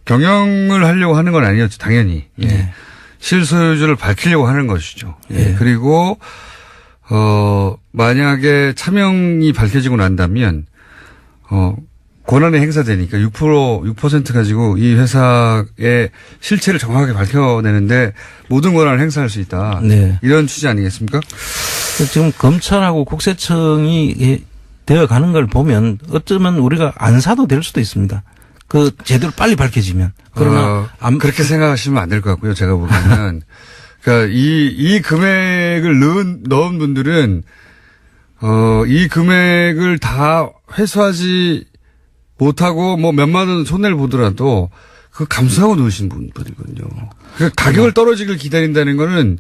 경영을 하려고 하는 건 아니었죠. 당연히. 예. 네. 실소유주를 밝히려고 하는 것이죠. 예. 네. 그리고 만약에 차명이 밝혀지고 난다면 권한이 행사되니까 6% 가지고 이 회사의 실체를 정확하게 밝혀내는데 모든 권한을 행사할 수 있다. 네. 이런 취지 아니겠습니까? 지금 검찰하고 국세청이 되어가는 걸 보면 어쩌면 우리가 안 사도 될 수도 있습니다. 그 제대로 빨리 밝혀지면. 그러나 그렇게 생각하시면 안 될 것 같고요. 제가 보기에는 그러니까 이 금액을 넣은 분들은 이 금액을 다 회수하지 못하고 뭐 몇만 원 손해를 보더라도 그 감수하고 놓으신 분들이거든요. 그러니까 가격을 떨어지길 기다린다는 거는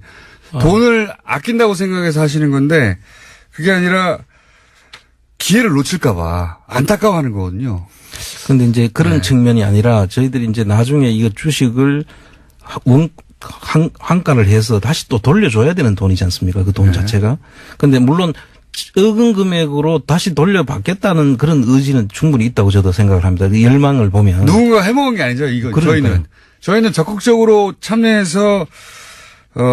돈을 아낀다고 생각해서 하시는 건데 그게 아니라 기회를 놓칠까 봐 안타까워하는 거거든요. 그런데 이제 그런 측면이 아니라 저희들이 이제 나중에 이거 주식을 환가를 해서 다시 또 돌려줘야 되는 돈이지 않습니까? 그 돈 자체가. 그런데 물론 적은 금액으로 다시 돌려받겠다는 그런 의지는 충분히 있다고 저도 생각을 합니다. 그 열망을 보면. 누군가 해먹은 게 아니죠. 이거 저희는 적극적으로 참여해서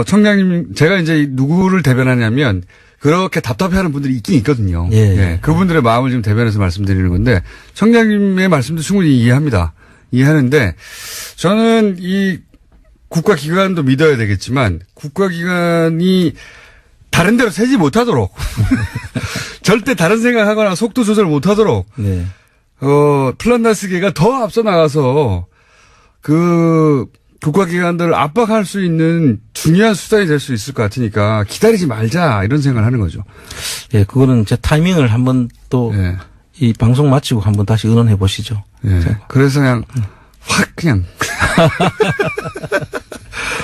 청장님 제가 이제 누구를 대변하냐면 그렇게 답답해하는 분들이 있긴 있거든요. 예. 그분들의 마음을 지금 대변해서 말씀드리는 건데 청장님의 말씀도 충분히 이해합니다. 이해하는데 저는 이 국가기관도 믿어야 되겠지만 국가기관이 다른 데로 새지 못하도록 절대 다른 생각하거나 속도 조절 못하도록 플란다스계가 더 앞서 나가서 그 국가기관들을 압박할 수 있는 중요한 수단이 될 수 있을 것 같으니까 기다리지 말자 이런 생각을 하는 거죠. 예, 그거는 제 타이밍을 한번 또 이 방송 마치고 한번 다시 의논해 보시죠. 예. 그래서 그냥 확 그냥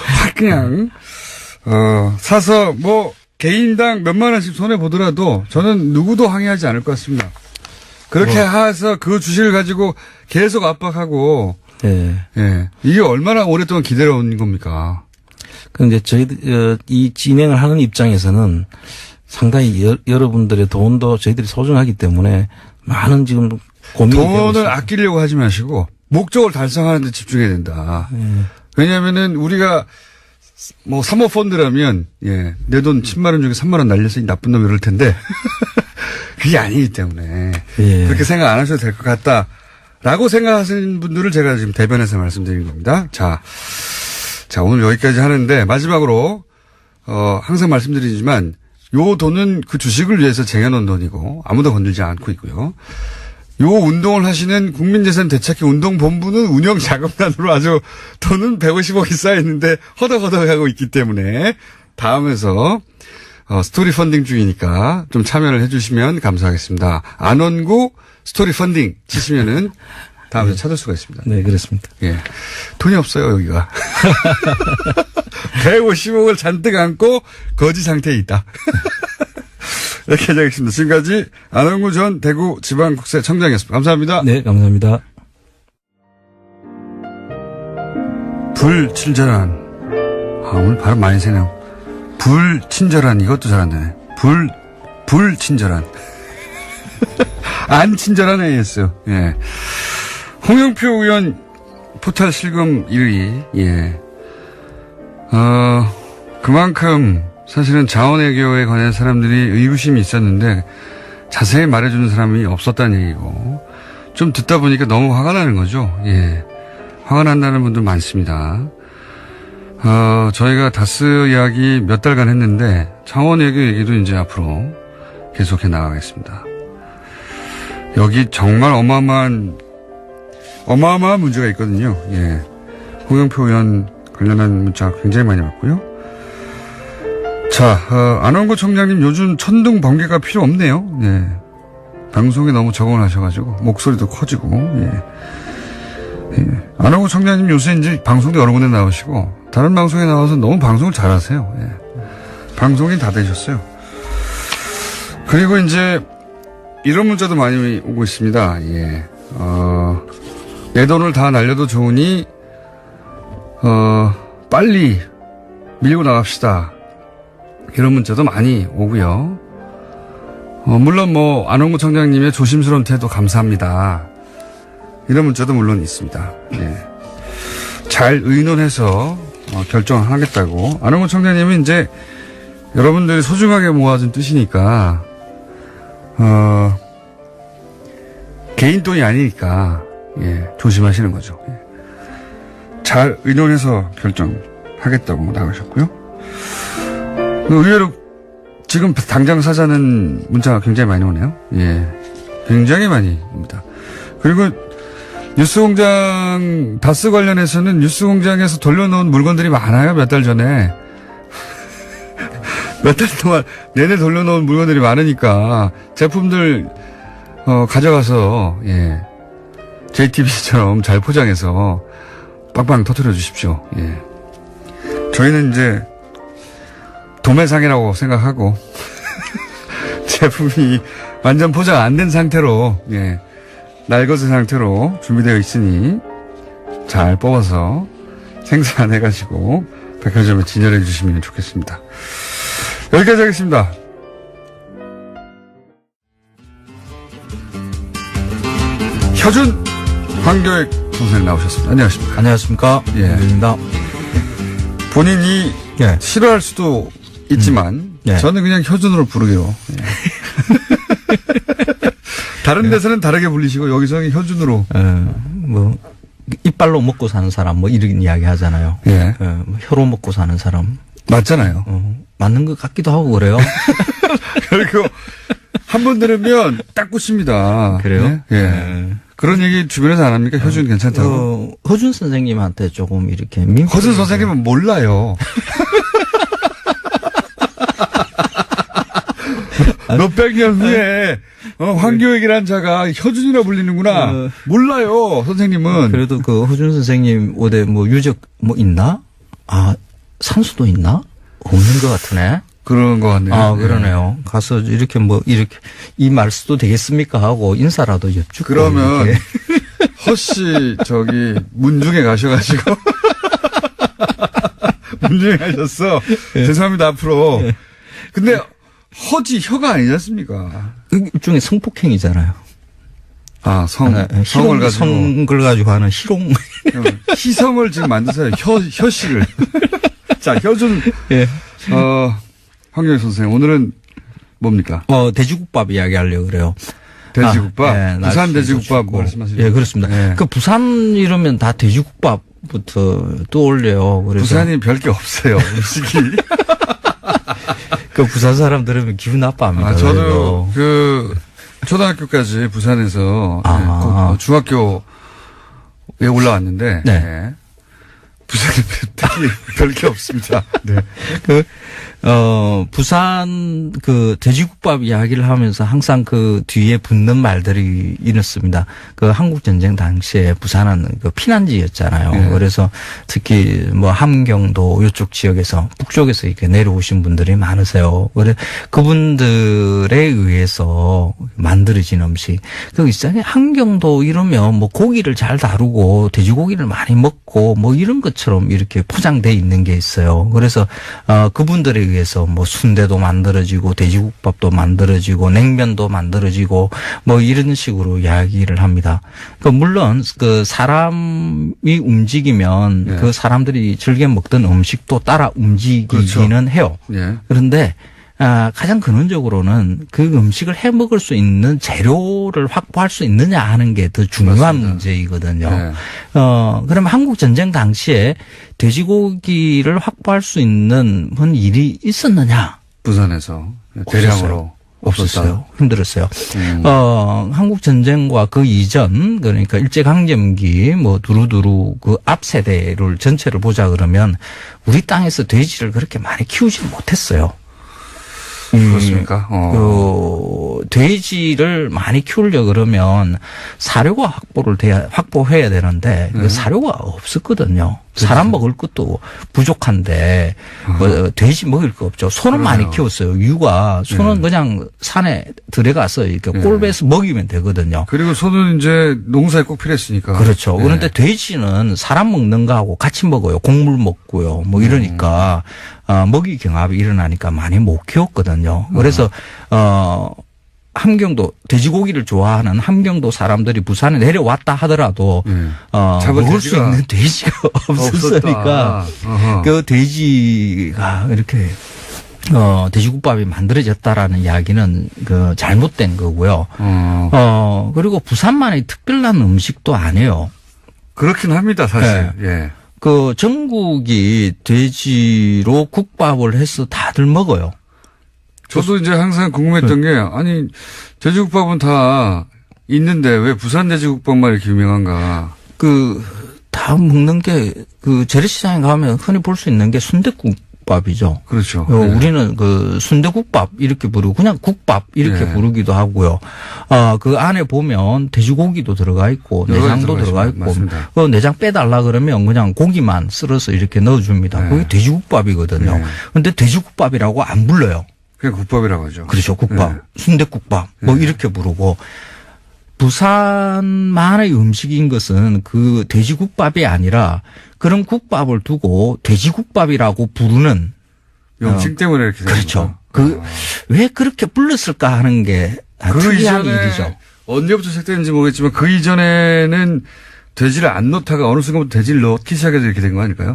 확 그냥 사서 뭐 개인당 몇만 원씩 손해 보더라도 저는 누구도 항의하지 않을 것 같습니다. 그렇게 해서 그 주식을 가지고 계속 압박하고 예. 이게 얼마나 오랫동안 기다려온 겁니까? 그런데 저희들 이 진행을 하는 입장에서는 상당히 여러분들의 돈도 저희들이 소중하기 때문에 많은 지금 고민이 되고 돈을 있습니다. 아끼려고 하지 마시고 목적을 달성하는 데 집중해야 된다. 왜냐하면은 우리가 뭐 사모펀드라면 예, 내 돈 10만 원 중에 3만 원 날려서 이 나쁜 놈 이럴 텐데 그게 아니기 때문에 그렇게 생각 안 하셔도 될 것 같다라고 생각하시는 분들을 제가 지금 대변해서 말씀드린 겁니다. 자 오늘 여기까지 하는데 마지막으로 항상 말씀드리지만 요 돈은 그 주식을 위해서 쟁여놓은 돈이고 아무도 건들지 않고 있고요. 요 운동을 하시는 국민재산 되찾기 운동본부는 운영자금단으로 아주 돈은 150억이 쌓여있는데 허덕허덕하고 있기 때문에 다음에서 스토리 펀딩 중이니까 좀 참여를 해주시면 감사하겠습니다. 안원구 스토리 펀딩 치시면은 다음에 찾을 수가 있습니다. 네, 그렇습니다. 예. 돈이 없어요, 여기가. 150억을 잔뜩 안고 거지 상태에 있다. 이렇게 하겠습니다. 지금까지 안원구 전 대구지방국세청장이었습니다. 감사합니다. 네, 감사합니다. 불친절한. 오늘 발음 많이 새네요. 불친절한, 이것도 잘 안 되네. 불친절한. 안 친절한 애였어요. 예. 홍영표 의원 포탈 실검 1위, 예. 그만큼 사실은 자원외교에 관한 사람들이 의구심이 있었는데 자세히 말해주는 사람이 없었다는 얘기고 좀 듣다 보니까 너무 화가 나는 거죠. 예. 화가 난다는 분들 많습니다. 저희가 다스 이야기 몇 달간 했는데 자원외교 얘기도 이제 앞으로 계속해 나가겠습니다. 여기 정말 어마어마한 문제가 있거든요. 예. 홍영표 의원 관련한 문자 굉장히 많이 왔고요. 자, 안원구 청장님 요즘 천둥 번개가 필요 없네요. 예. 방송에 너무 적응을 하셔가지고 목소리도 커지고, 예. 예. 안원구 청장님 요새 이제 방송도 여러 군데 나오시고 다른 방송에 나와서 너무 방송을 잘하세요. 예. 방송인 다 되셨어요. 그리고 이제 이런 문자도 많이 오고 있습니다. 예. 내 돈을 다 날려도 좋으니, 빨리 밀고 나갑시다. 이런 문자도 많이 오고요. 물론 뭐, 안원구 청장님의 조심스러운 태도 감사합니다. 이런 문자도 물론 있습니다. 예. 잘 의논해서 결정하겠다고. 안원구 청장님은 이제 여러분들이 소중하게 모아준 뜻이니까, 개인 돈이 아니니까, 예, 조심하시는 거죠. 예. 잘 의논해서 결정하겠다고 나가셨고요. 의외로 지금 당장 사자는 문자가 굉장히 많이 오네요. 예. 굉장히 많이 옵니다. 그리고 뉴스공장, 다스 관련해서는 뉴스공장에서 돌려놓은 물건들이 많아요. 몇 달 전에. 몇 달 동안 내내 돌려놓은 물건들이 많으니까 제품들 가져가서 예. JTBC처럼 잘 포장해서 빵빵 터뜨려 주십시오. 예. 저희는 이제 도매상이라고 생각하고 제품이 완전 포장 안 된 상태로 예. 날것의 상태로 준비되어 있으니 잘 뽑아서 생산해가지고 백화점에 진열해 주시면 좋겠습니다. 여기까지 하겠습니다. 혀준 황교익 선생님 나오셨습니다. 안녕하십니까. 안녕하십니까. 예. 입니다. 본인이 예. 싫어할 수도 있지만 예. 저는 그냥 혀준으로 부르기로. 예. 다른 데서는 다르게 불리시고 여기서는 혀준으로. 뭐 이빨로 먹고 사는 사람 뭐 이런 이야기 하잖아요. 예. 뭐 혀로 먹고 사는 사람. 맞잖아요. 맞는 것 같기도 하고 그래요. 그리고 한 번 들으면 딱 꽂힙니다. 그래요? 예. 예. 그런 얘기 주변에서 안 합니까? 효준 괜찮다고. 허준 선생님한테 조금 이렇게 허준 선생님은 몰라요. 몇백 년 후에 황교익이라는 자가 효준이라 불리는구나. 몰라요, 선생님은. 그래도 그 허준 선생님 어디 뭐 유적 뭐 있나? 아, 산수도 있나? 없는 것 같으네. 그런 것 같네요. 아, 그러네요. 가서 이렇게 이렇게 이 말씀도 되겠습니까 하고 인사라도 여쭙고. 그러면 허씨 문중에 가셔가지고 문중에 가셨어. 죄송합니다 앞으로. 근데 허지 혀가 아니지 않습니까? 일종의 성폭행이잖아요. 아, 성을 가지고. 성을 가지고 하는 희롱. 희성을 지금 만드세요. 혀씨를. 자, 효준. 예. 황교익 선생님, 오늘은 뭡니까? 돼지국밥 이야기 하려고 그래요. 돼지국밥? 예, 부산 돼지국밥 말씀하시죠. 예, 그렇습니다. 예. 그 부산 이러면 다 돼지국밥부터 떠올려요. 그래서. 부산이 별게 없어요. 음식이. 그 부산 사람 들으면 기분 나빠합니다. 저도 초등학교까지 부산에서 중학교에 올라왔는데. 네. 네. 부산은 특히 별게 없습니다. 네. 부산 돼지국밥 이야기를 하면서 항상 그 뒤에 붙는 말들이 이렇습니다. 그 한국전쟁 당시에 부산은 그 피난지였잖아요. 네. 그래서 특히 함경도 이쪽 지역에서 북쪽에서 이렇게 내려오신 분들이 많으세요. 그래 그분들에 의해서 만들어진 음식. 그 있잖아요. 함경도 이러면 고기를 잘 다루고 돼지고기를 많이 먹고 이런 것처럼 이렇게 포장돼 있는 게 있어요. 그래서 그분들에 의해서 순대도 만들어지고 돼지국밥도 만들어지고 냉면도 만들어지고 이런 식으로 이야기를 합니다. 물론 그 사람이 움직이면 네. 그 사람들이 즐겨 먹던 음식도 따라 움직이기는 그렇죠. 해요. 네. 그런데 가장 근원적으로는 그 음식을 해 먹을 수 있는 재료를 확보할 수 있느냐 하는 게 더 중요한 맞습니다. 문제이거든요. 네. 그러면 한국 전쟁 당시에 돼지고기를 확보할 수 있는 일이 있었느냐? 부산에서 대량으로 없었어요. 힘들었어요. 한국 전쟁과 그 이전, 그러니까 일제강점기, 두루두루 그 앞 세대를 전체를 보자 그러면 우리 땅에서 돼지를 그렇게 많이 키우지 못했어요. 그렇습니까? 돼지를 많이 키우려 그러면 사료가 확보해야 되는데 그 사료가 없었거든요. 사람 먹을 것도 부족한데 돼지 먹을 거 없죠. 소는 그러네요. 많이 키웠어요. 소는 그냥 산에 들어가서 이렇게 꼴배에서 먹이면 되거든요. 그리고 소는 이제 농사에 꼭 필요했으니까. 그렇죠. 네. 그런데 돼지는 사람 먹는 거하고 같이 먹어요. 곡물 먹고요. 이러니까 먹이 경합이 일어나니까 많이 못 키웠거든요. 그래서 함경도 돼지고기를 좋아하는 함경도 사람들이 부산에 내려왔다 하더라도 먹을 수 있는 돼지가 없었으니까 그 돼지가 이렇게 돼지국밥이 만들어졌다라는 이야기는 그 잘못된 거고요. 그리고 부산만의 특별한 음식도 아니에요. 그렇긴 합니다, 사실. 네. 예. 그 전국이 돼지로 국밥을 해서 다들 먹어요. 저도 이제 항상 궁금했던 게, 아니, 돼지국밥은 다 있는데 왜 부산 돼지국밥만 이렇게 유명한가? 다 먹는 게, 재래시장에 가면 흔히 볼 수 있는 게 순댓국밥이죠. 그렇죠. 우리는 순대국밥 이렇게 부르고 그냥 국밥 이렇게 네. 부르기도 하고요. 그 안에 보면 돼지고기도 들어가 있고 내장도 들어가 있고 맞습니다. 그 내장 빼달라 그러면 그냥 고기만 썰어서 이렇게 넣어줍니다. 네. 그게 돼지국밥이거든요. 네. 그런데 돼지국밥이라고 안 불러요. 그냥 국밥이라고 하죠. 그렇죠. 국밥, 네. 순대국밥 이렇게 부르고 부산만의 음식인 것은 그 돼지국밥이 아니라 그런 국밥을 두고 돼지국밥이라고 부르는 명칭 때문에 이렇게 되는 그렇죠. 거죠. 왜 그렇게 불렀을까 하는 게 특이한 일이죠. 언제부터 시작됐는지 모르겠지만 그 이전에는 돼지를 안 넣다가 어느 순간부터 돼지를 넣기 시작해서 이렇게 된 거 아닐까요?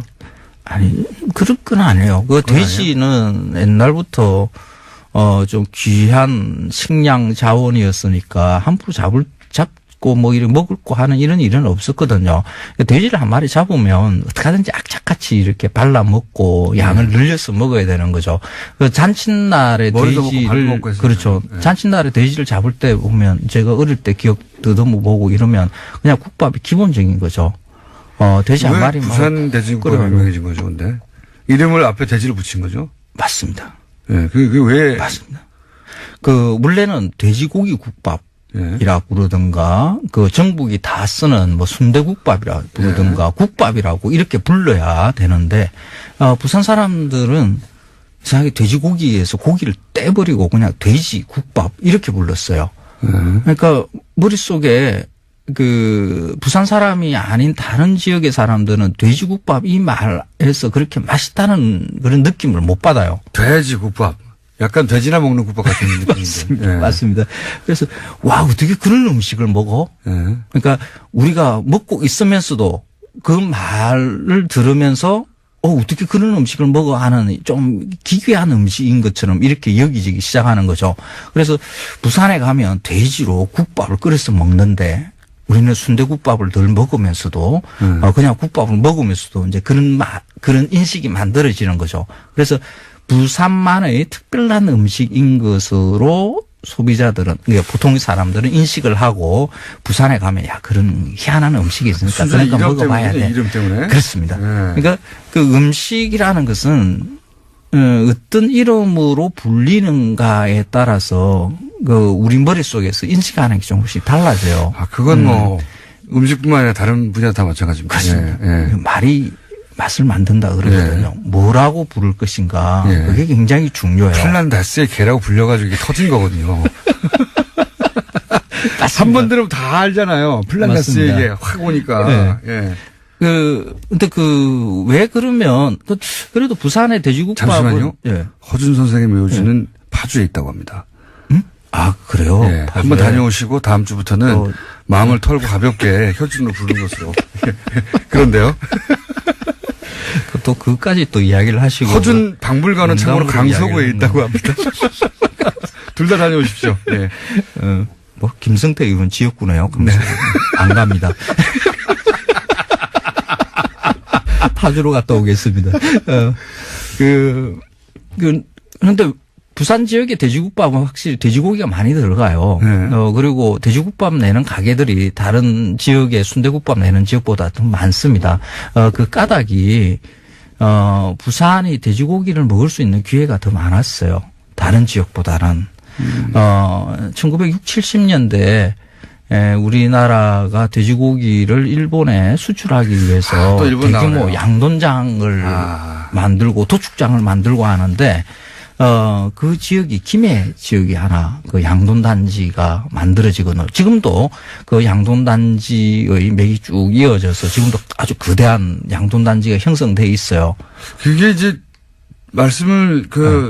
아니, 그럴 건 아니에요. 돼지는 옛날부터 좀 귀한 식량 자원이었으니까 함부로 맛있고 뭐 이렇게 먹고 하는 이런 일은 없었거든요. 돼지를 한 마리 잡으면 어떻게든지 악착같이 이렇게 발라 먹고 양을 늘려서 먹어야 되는 거죠. 그 잔칫날에 머리도 먹고 발도 돼지를 먹고 했었죠. 그렇죠. 네. 잔칫날에 돼지를 잡을 때 보면 제가 어릴 때 기억 더듬어 보고 이러면 그냥 국밥이 기본적인 거죠. 돼지 한 왜 마리 부산 돼지국밥이 끓여요. 유명해진 거죠, 근데? 이름을 앞에 돼지를 붙인 거죠? 맞습니다. 예, 그게 왜? 맞습니다. 원래는 돼지고기 국밥. 예. 이라고 부르든가, 정북이 다 쓰는 순대국밥이라 부르든가, 국밥이라고 이렇게 불러야 되는데, 부산 사람들은 이상하게 돼지고기에서 고기를 떼버리고 그냥 돼지국밥 이렇게 불렀어요. 그러니까 머릿속에 부산 사람이 아닌 다른 지역의 사람들은 돼지국밥 이 말에서 그렇게 맛있다는 그런 느낌을 못 받아요. 돼지국밥. 약간 돼지나 먹는 국밥 같은 느낌인데. 맞습니다. 예. 맞습니다. 그래서 와 어떻게 그런 음식을 먹어? 예. 그러니까 우리가 먹고 있으면서도 그 말을 들으면서 어떻게 그런 음식을 먹어 하는 좀 기괴한 음식인 것처럼 이렇게 여기지기 시작하는 거죠. 그래서 부산에 가면 돼지로 국밥을 끓여서 먹는데 우리는 순대국밥을 늘 먹으면서도 그냥 국밥을 먹으면서도 이제 그런 인식이 만들어지는 거죠. 그래서 부산만의 특별한 음식인 것으로 소비자들은, 그러니까 보통 사람들은 인식을 하고 부산에 가면 그런 희한한 음식이 있으니까 그러니까 먹어봐야 돼. 이름 때문에? 그렇습니다. 네. 그러니까 음식이라는 것은 어떤 이름으로 불리는가에 따라서 우리 머릿속에서 인식하는 게 조금씩 달라져요. 그건 음식뿐만 아니라 다른 분야 다 마찬가지입니다. 그렇습니다. 예. 말이 맛을 만든다 그러거든요. 뭐라고 부를 것인가. 그게 굉장히 중요해요. 플란다스의 개라고 불려가지고 이게 터진 거거든요. 한 번 들으면 다 알잖아요. 플란다스의 개 확 오니까. 네. 예. 근데 왜 그러면, 그래도 부산의 돼지국밥은. 잠시만요. 예. 허준 선생의 묘지는 파주에 있다고 합니다. 그래요? 예. 한번 다녀오시고 다음 주부터는 마음을 털고 가볍게 효준으로 부르는 것으로. 그런데요. 또 그까지 또 이야기를 하시고. 허준 박물관은 참고로 강서구에 있다고 합니다. 둘 다 다녀오십시오. 네. 김성태 의원 지역구네요. 네. 안 갑니다. 파주로 갔다 오겠습니다. 그런데 부산 지역의 돼지국밥은 확실히 돼지고기가 많이 들어가요. 네. 그리고 돼지국밥 내는 가게들이 다른 지역의 순대국밥 내는 지역보다 더 많습니다. 그 까닭이, 부산이 돼지고기를 먹을 수 있는 기회가 더 많았어요. 다른 지역보다는. 1960, 70년대에 우리나라가 돼지고기를 일본에 수출하기 위해서 대규모 양돈장을 만들고 도축장을 만들고 하는데 그 지역이 김해 지역이 하나 그 양돈단지가 만들어지거든요. 지금도 그 양돈단지의 맥이 쭉 이어져서 지금도 아주 거대한 양돈단지가 형성돼 있어요. 그게 이제 말씀을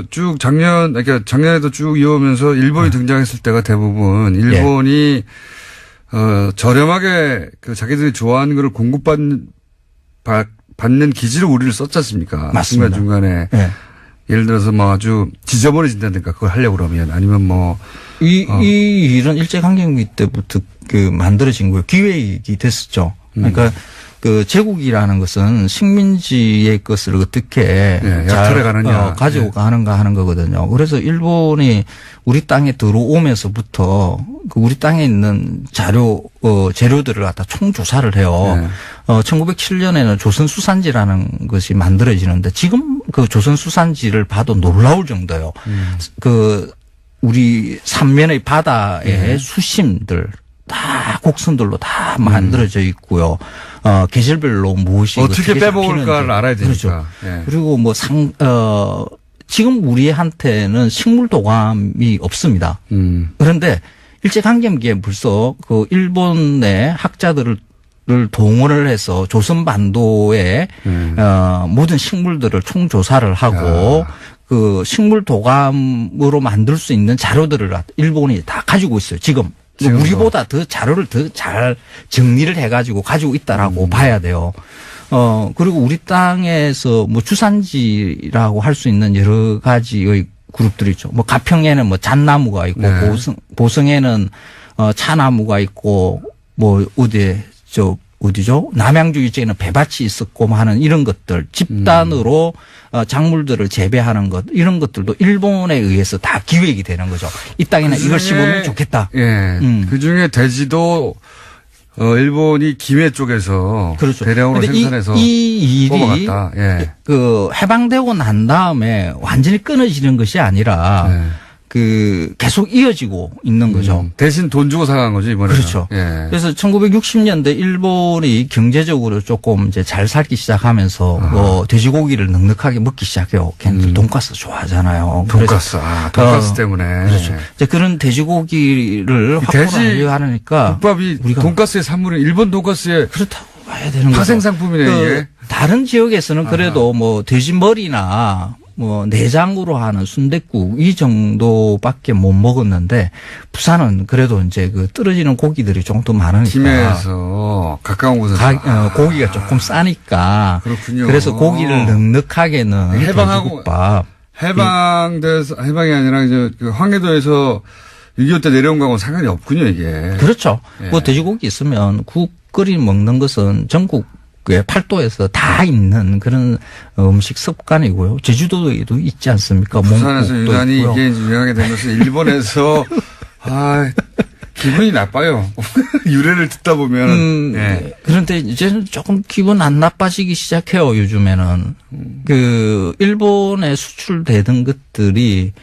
쭉 그러니까 작년에도 쭉 이어오면서 일본이 등장했을 때가 대부분 일본이 저렴하게 자기들이 좋아하는 거를 공급받는 기지로 우리를 썼지 않습니까? 맞습니다. 중간중간에. 예를 들어서 아주 지저분해진다든가 그걸 하려고 그러면 아니면 이 일은 일제강점기 때부터 만들어진 거예요. 기획이 됐었죠. 그러니까 제국이라는 것은 식민지의 것을 어떻게 약탈해 가느냐. 가지고 가는가 하는 거거든요. 그래서 일본이 우리 땅에 들어오면서부터 우리 땅에 있는 재료들을 갖다 총조사를 해요. 1907년에는 조선수산지라는 것이 만들어지는데 지금 그 조선수산지를 봐도 놀라울 정도예요. 우리 삼면의 바다의 수심들 다 곡선들로 다 만들어져 있고요. 계절별로 무엇이 어떻게 빼먹을까를 알아야 되니까. 그렇죠. 그리고 지금 우리한테는 식물 도감이 없습니다. 그런데 일제강점기에 벌써 일본의 학자들을 동원을 해서 조선반도의 모든 식물들을 총조사를 하고 식물 도감으로 만들 수 있는 자료들을 일본이 다 가지고 있어요. 지금. 우리보다 더 자료를 더 잘 정리를 해가지고 가지고 있다라고 봐야 돼요. 그리고 우리 땅에서 주산지라고 할 수 있는 여러 가지의 그룹들이 있죠. 가평에는 잣나무가 있고, 보성에는 차나무가 있고, 뭐 어디죠? 남양주 일제에는 배밭이 있었고 하는 이런 것들 집단으로 작물들을 재배하는 것 이런 것들도 일본에 의해서 다 기획이 되는 거죠. 이 땅에는 이걸 심으면 좋겠다. 예. 그중에 돼지도 일본이 김해 쪽에서 그렇죠. 대량으로 근데 생산해서 이 일이 뽑아갔다. 예. 그 해방되고 난 다음에 완전히 끊어지는 것이 아니라 예. 그 계속 이어지고 있는 거죠. 대신 돈 주고 사간 거죠, 이번에. 그렇죠. 예. 그래서 1960년대 일본이 경제적으로 조금 이제 잘 살기 시작하면서 뭐 돼지고기를 넉넉하게 먹기 시작해요. 걔네들 돈가스 좋아하잖아요. 돈가스. 돈가스 때문에. 그렇죠. 이제 그런 돼지고기를 확보를 하려니까 국밥이 우리가 돈가스의 산물은 일본 돈가스의 그렇다고 봐야 되는 거죠. 파생 상품이네, 이게. 다른 지역에서는 그래도 뭐 돼지 머리나 뭐 내장으로 하는 순댓국 이 정도밖에 못 먹었는데 부산은 그래도 이제 그 떨어지는 고기들이 조금 더 많으니까 김해에서 가까운 곳에서 고기가 조금 싸니까 그렇군요. 그래서 고기를 넉넉하게 넣은 돼지국밥 해방이 아니라 이제 그 황해도에서 6.25 때 내려온 거하고는 상관이 없군요, 이게. 그렇죠. 예. 그 돼지고기 있으면 국 끓이 먹는 것은 전국 팔도에서 다 있는 그런 음식 습관이고요. 제주도에도 있지 않습니까? 부산에서 몽국도 유난히 있고요. 이게 이제 유명하게 된 것은 일본에서 기분이 나빠요. 유래를 듣다 보면. 예. 그런데 이제는 조금 기분 안 나빠지기 시작해요. 요즘에는 그 일본에 수출되던 것들이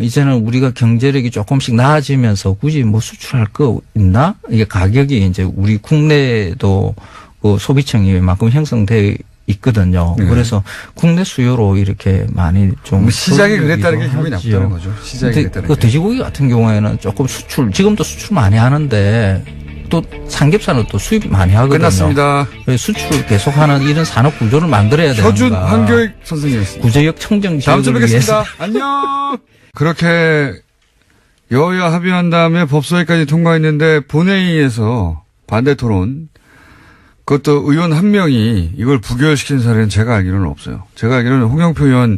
이제는 우리가 경제력이 조금씩 나아지면서 굳이 뭐 수출할 거 있나? 이게 가격이 이제 우리 국내도 그 소비층이 웬만큼 형성돼 있거든요. 네. 그래서 국내 수요로 이렇게 많이 좀 시장이 그랬다는 게 기분이 하지요. 나쁘다는 거죠. 시장이 그랬다는 그 게. 돼지고기 같은 경우에는 조금 지금도 수출 많이 하는데 또 삼겹살은 또 수입 많이 하거든요. 끝났습니다. 수출 계속하는 이런 산업 구조를 만들어야 되는가. 서준 한교익 선생님이었습니다. 구제역 청정 다음 주에 지역을 위해서. 뵙겠습니다. 안녕. 그렇게 여야 합의한 다음에 법소위까지 통과했는데 본회의에서 반대 토론 그것도 의원 한 명이 이걸 부결시킨 사례는 제가 알기로는 없어요. 제가 알기로는 홍영표 의원이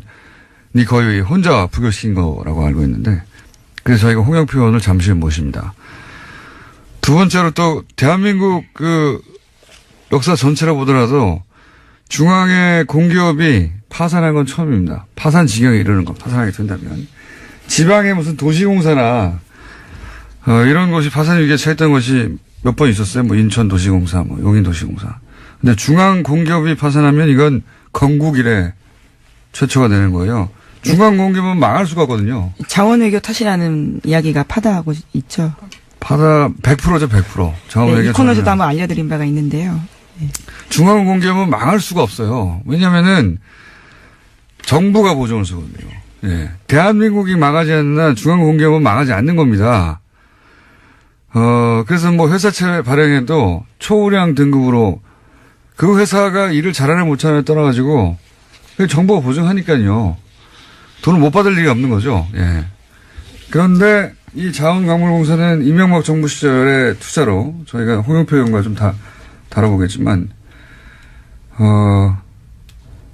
거의 혼자 부결시킨 거라고 알고 있는데 그래서 저희가 홍영표 의원을 잠시 후에 모십니다. 두 번째로 또 대한민국 그 역사 전체로 보더라도 중앙의 공기업이 파산한 건 처음입니다. 파산 지경에 이르는 것, 파산하게 된다면. 지방의 무슨 도시공사나 이런 것이 파산 위기에 처했던 것이 몇 번 있었어요. 뭐 인천도시공사, 뭐 용인도시공사. 근데 중앙공기업이 파산하면 이건 건국 이래 최초가 되는 거예요. 중앙공기업은 망할 수가 없거든요. 자원외교 탓이라는 이야기가 파다하고 있죠. 파다 100%죠, 100%. 자원외교. 네, 이 코너에서도 한번 알려드린 바가 있는데요. 중앙공기업은 망할 수가 없어요. 왜냐면은 정부가 보증을 서거든요. 예. 대한민국이 망하지 않는 한 중앙공기업은 망하지 않는 겁니다. 그래서 뭐 회사채 발행해도 초우량 등급으로 그 회사가 일을 잘하냐 못하냐에 떠나가지고 정부가 보증하니까요. 돈을 못 받을 일이 없는 거죠. 예. 그런데 이 자원광물공사는 이명박 정부 시절의 투자로 저희가 홍영표 의원과 좀 다뤄보겠지만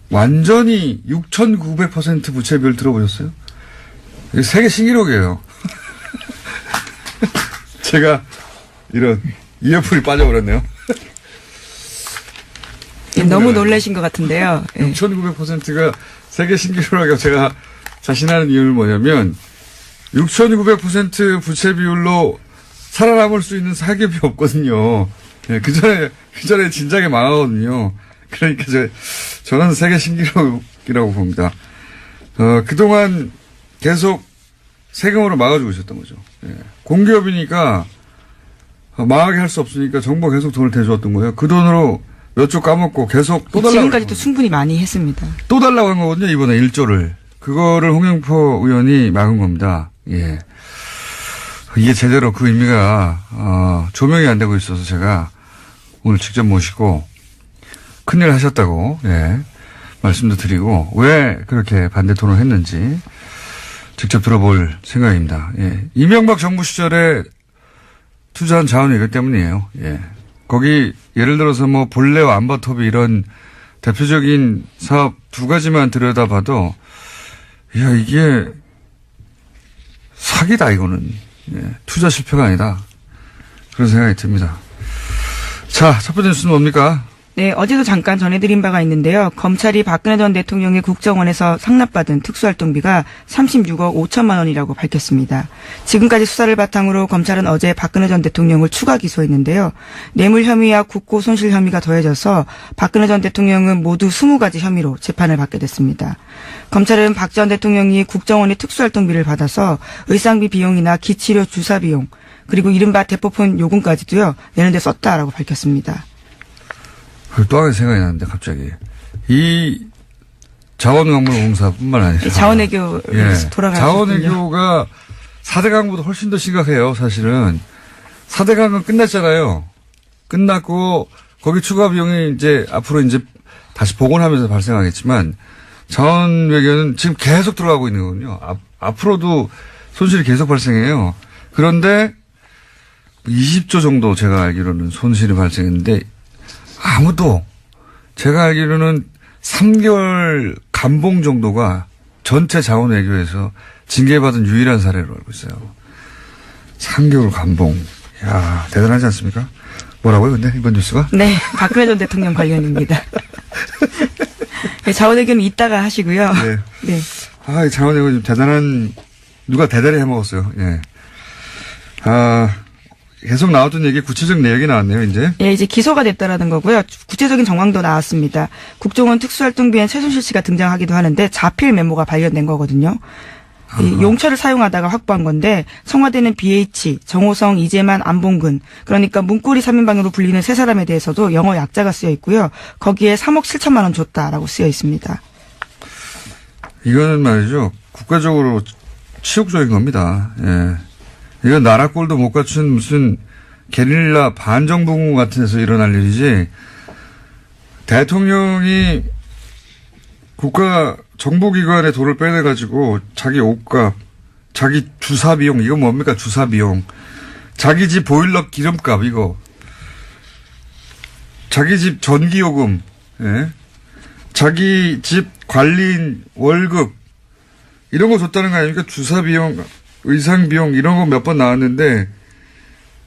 완전히 6,900% 부채 비율 들어보셨어요? 이게 세계 신기록이에요. 제가 이런 이어풀이 빠져버렸네요. 너무 놀라신 것 같은데요. 6,900%가 세계 신기록이라고 제가 자신하는 이유는 뭐냐면 6,900% 부채 비율로 살아남을 수 있는 사기업이 없거든요. 네, 그 전에 진작에 망하거든요. 그러니까 저는 세계 신기록이라고 봅니다. 그동안 계속 세금으로 막아주고 있었던 거죠. 예. 공기업이니까 망하게 할 수 없으니까 정부가 계속 돈을 대주었던 거예요. 그 돈으로 몇 조 까먹고 계속 또 달라고. 지금까지도 충분히 많이 했습니다. 또 달라고 한 거거든요. 이번에 1조를. 그거를 홍영표 의원이 막은 겁니다. 예. 이게 제대로 그 의미가 조명이 안 되고 있어서 제가 오늘 직접 모시고 큰일 하셨다고 말씀도 드리고 왜 그렇게 반대 토론을 했는지 직접 들어볼 생각입니다. 예. 이명박 정부 시절에 투자한 자원이 이것 때문이에요. 예. 거기 예를 들어서 뭐 본래와 안바톱이 이런 대표적인 사업 두 가지만 들여다봐도 야 이게 사기다 이거는. 예. 투자 실패가 아니다. 그런 생각이 듭니다. 자, 첫 번째 뉴스는 뭡니까? 네, 어제도 잠깐 전해드린 바가 있는데요. 검찰이 박근혜 전 대통령의 국정원에서 상납받은 특수활동비가 36억 5천만 원이라고 밝혔습니다. 지금까지 수사를 바탕으로 검찰은 어제 박근혜 전 대통령을 추가 기소했는데요. 뇌물 혐의와 국고 손실 혐의가 더해져서 박근혜 전 대통령은 모두 20가지 혐의로 재판을 받게 됐습니다. 검찰은 박 전 대통령이 국정원의 특수활동비를 받아서 의상비 비용이나 기치료 주사 비용, 그리고 이른바 대포폰 요금까지도요, 내는데 썼다라고 밝혔습니다. 또 하나 생각이 나는데 갑자기 이 자원광물공사뿐만 아니라 자원외교 돌아가셨군요. 자원외교가 4대 강보다 훨씬 더 심각해요. 사실은 4대 강은 끝났잖아요. 끝났고 거기 추가 비용이 이제 앞으로 이제 다시 복원하면서 발생하겠지만 자원외교는 지금 계속 들어가고 있는 거군요. 앞으로도 손실이 계속 발생해요. 그런데 20조 정도 제가 알기로는 손실이 발생했는데 아무도 제가 알기로는 3개월 감봉 정도가 전체 자원외교에서 징계받은 유일한 사례로 알고 있어요. 3개월 감봉. 이야, 대단하지 않습니까? 뭐라고요, 근데 이번 뉴스가? 네, 박근혜 전 대통령 관련입니다. 네, 자원외교는 이따가 하시고요. 네. 네. 아, 이 자원외교 좀 대단한, 누가 대단히 해먹었어요. 예. 계속 나왔던 얘기 구체적 내역이 나왔네요, 이제. 예, 이제 기소가 됐다라는 거고요. 구체적인 정황도 나왔습니다. 국정원 특수활동비엔 최순실 씨가 등장하기도 하는데 자필 메모가 발견된 거거든요. 이 용처를 사용하다가 확보한 건데 청와대는 BH, 정호성, 이재만, 안봉근, 그러니까 문고리 3인방으로 불리는 세 사람에 대해서도 영어 약자가 쓰여 있고요. 거기에 3억 7천만 원 줬다라고 쓰여 있습니다. 이거는 말이죠. 국가적으로 치욕적인 겁니다. 예. 이건 나라 꼴도 못 갖춘 무슨 게릴라 반정부군 같은 데서 일어날 일이지, 대통령이 국가 정보기관에 돈을 빼내가지고 자기 옷값, 자기 주사 비용, 이거 뭡니까? 주사 비용. 자기 집 보일러 기름값, 이거. 자기 집 전기요금, 예? 자기 집 관리인 월급, 이런 거 줬다는 거 아닙니까? 주사 비용, 의상 비용, 이런 거 몇 번 나왔는데,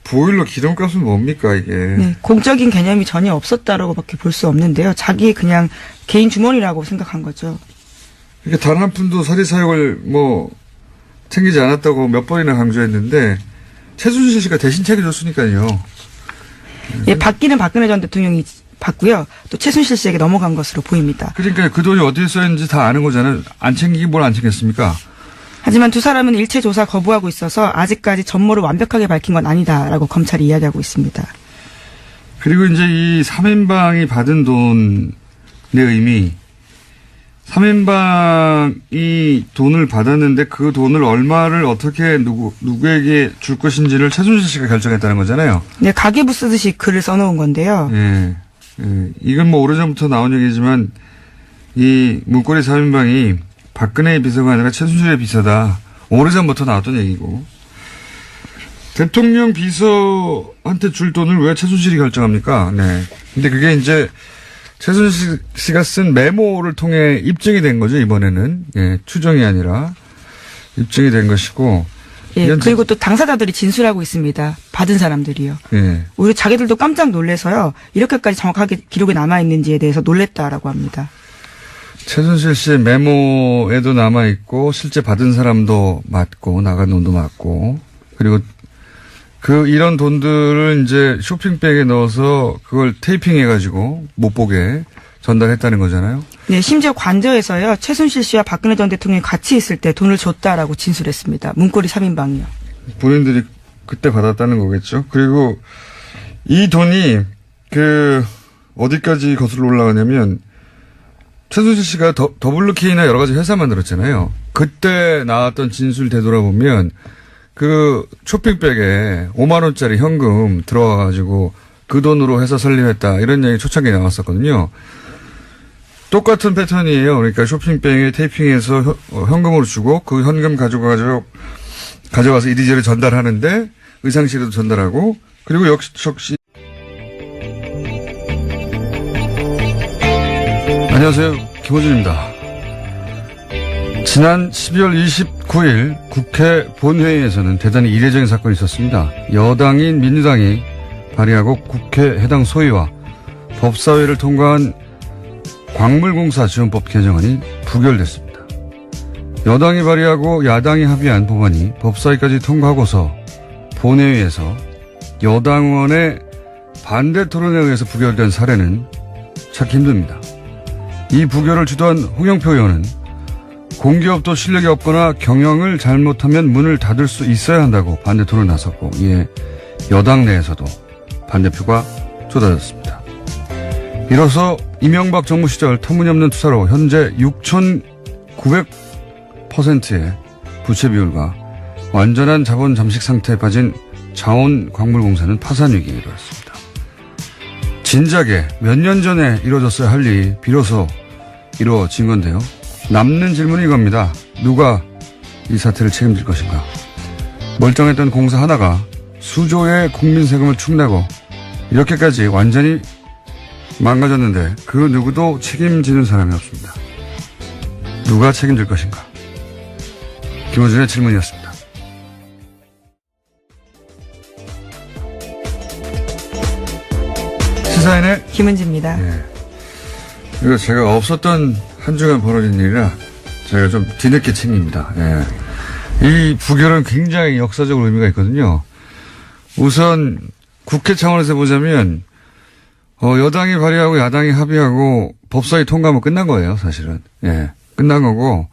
보일러 기름값은 뭡니까, 이게. 네, 공적인 개념이 전혀 없었다라고밖에 볼 수 없는데요. 자기 그냥 개인 주머니라고 생각한 거죠. 이게 단 한 푼도 사리사욕을 챙기지 않았다고 몇 번이나 강조했는데, 최순실 씨가 대신 챙겨줬으니까요. 예, 받기는 박근혜 전 대통령이 받고요. 또 최순실 씨에게 넘어간 것으로 보입니다. 그러니까 그 돈이 어디에 쓰였는지 다 아는 거잖아요. 안 챙기긴 뭘 안 챙겼습니까? 하지만 두 사람은 일체 조사 거부하고 있어서 아직까지 전모를 완벽하게 밝힌 건 아니다라고 검찰이 이야기하고 있습니다. 그리고 이제 이 3인방이 받은 돈의 의미, 3인방이 돈을 받았는데 그 돈을 얼마를 어떻게 누구에게 줄 것인지를 최순실 씨가 결정했다는 거잖아요. 네, 가계부 쓰듯이 글을 써놓은 건데요. 예. 이건 오래전부터 나온 얘기지만 이 문고리 3인방이 박근혜의 비서가 아니라 최순실의 비서다. 오래전부터 나왔던 얘기고. 대통령 비서한테 줄 돈을 왜 최순실이 결정합니까? 네. 근데 그게 이제 최순실 씨가 쓴 메모를 통해 입증이 된 거죠, 이번에는. 예, 추정이 아니라 입증이 된 것이고. 예, 그리고 또 당사자들이 진술하고 있습니다. 받은 사람들이요. 예. 오히려 자기들도 깜짝 놀라서요. 이렇게까지 정확하게 기록이 남아있는지에 대해서 놀랬다라고 합니다. 최순실 씨의 메모에도 남아있고, 실제 받은 사람도 맞고, 나간 돈도 맞고, 그리고 이런 돈들을 이제 쇼핑백에 넣어서 그걸 테이핑해가지고 못 보게 전달했다는 거잖아요. 네, 심지어 관저에서요. 최순실 씨와 박근혜 전 대통령이 같이 있을 때 돈을 줬다라고 진술했습니다. 문고리 3인방이요. 본인들이 그때 받았다는 거겠죠. 그리고 이 돈이 어디까지 거슬러 올라가냐면 최순실 씨가 WK나 여러 가지 회사 만들었잖아요. 그때 나왔던 진술 되돌아보면 그 쇼핑백에 5만 원짜리 현금 들어와가지고 그 돈으로 회사 설립했다. 이런 얘기 초창기에 나왔었거든요. 똑같은 패턴이에요. 그러니까 쇼핑백에 테이핑해서 현금으로 주고 그 현금 가져가서 이리저리 전달하는데 의상실에도 전달하고 그리고 역시 안녕하세요. 김호준입니다. 지난 12월 29일 국회 본회의에서는 대단히 이례적인 사건이 있었습니다. 여당인 민주당이 발의하고 국회 해당 소위와 법사위를 통과한 광물공사 지원법 개정안이 부결됐습니다. 여당이 발의하고 야당이 합의한 법안이 법사위까지 통과하고서 본회의에서 여당 의원의 반대 토론에 의해서 부결된 사례는 찾기 힘듭니다. 이 부결을 주도한 홍영표 의원은 공기업도 실력이 없거나 경영을 잘못하면 문을 닫을 수 있어야 한다고 반대 토론에 나섰고, 이에 여당 내에서도 반대표가 쏟아졌습니다. 이로써 이명박 정부 시절 터무니없는 투자로 현재 6,900%의 부채 비율과 완전한 자본 잠식 상태에 빠진 자원광물공사는 파산 위기에 이르렀습니다. 진작에 몇 년 전에 이루어졌어야 할 일이 비로소 이루어진 건데요. 남는 질문이 이겁니다. 누가 이 사태를 책임질 것인가? 멀쩡했던 공사 하나가 수조의 국민 세금을 축내고 이렇게까지 완전히 망가졌는데 그 누구도 책임지는 사람이 없습니다. 누가 책임질 것인가? 김어준의 질문이었습니다. 시사인의 김은지입니다. 예. 이거 제가 없었던 한 주간 벌어진 일이라 제가 좀 뒤늦게 챙깁니다. 예. 이 부결은 굉장히 역사적 의미가 있거든요. 우선 국회 차원에서 보자면 여당이 발의하고 야당이 합의하고 법사위 통과하면 끝난 거예요, 사실은. 예. 끝난 거고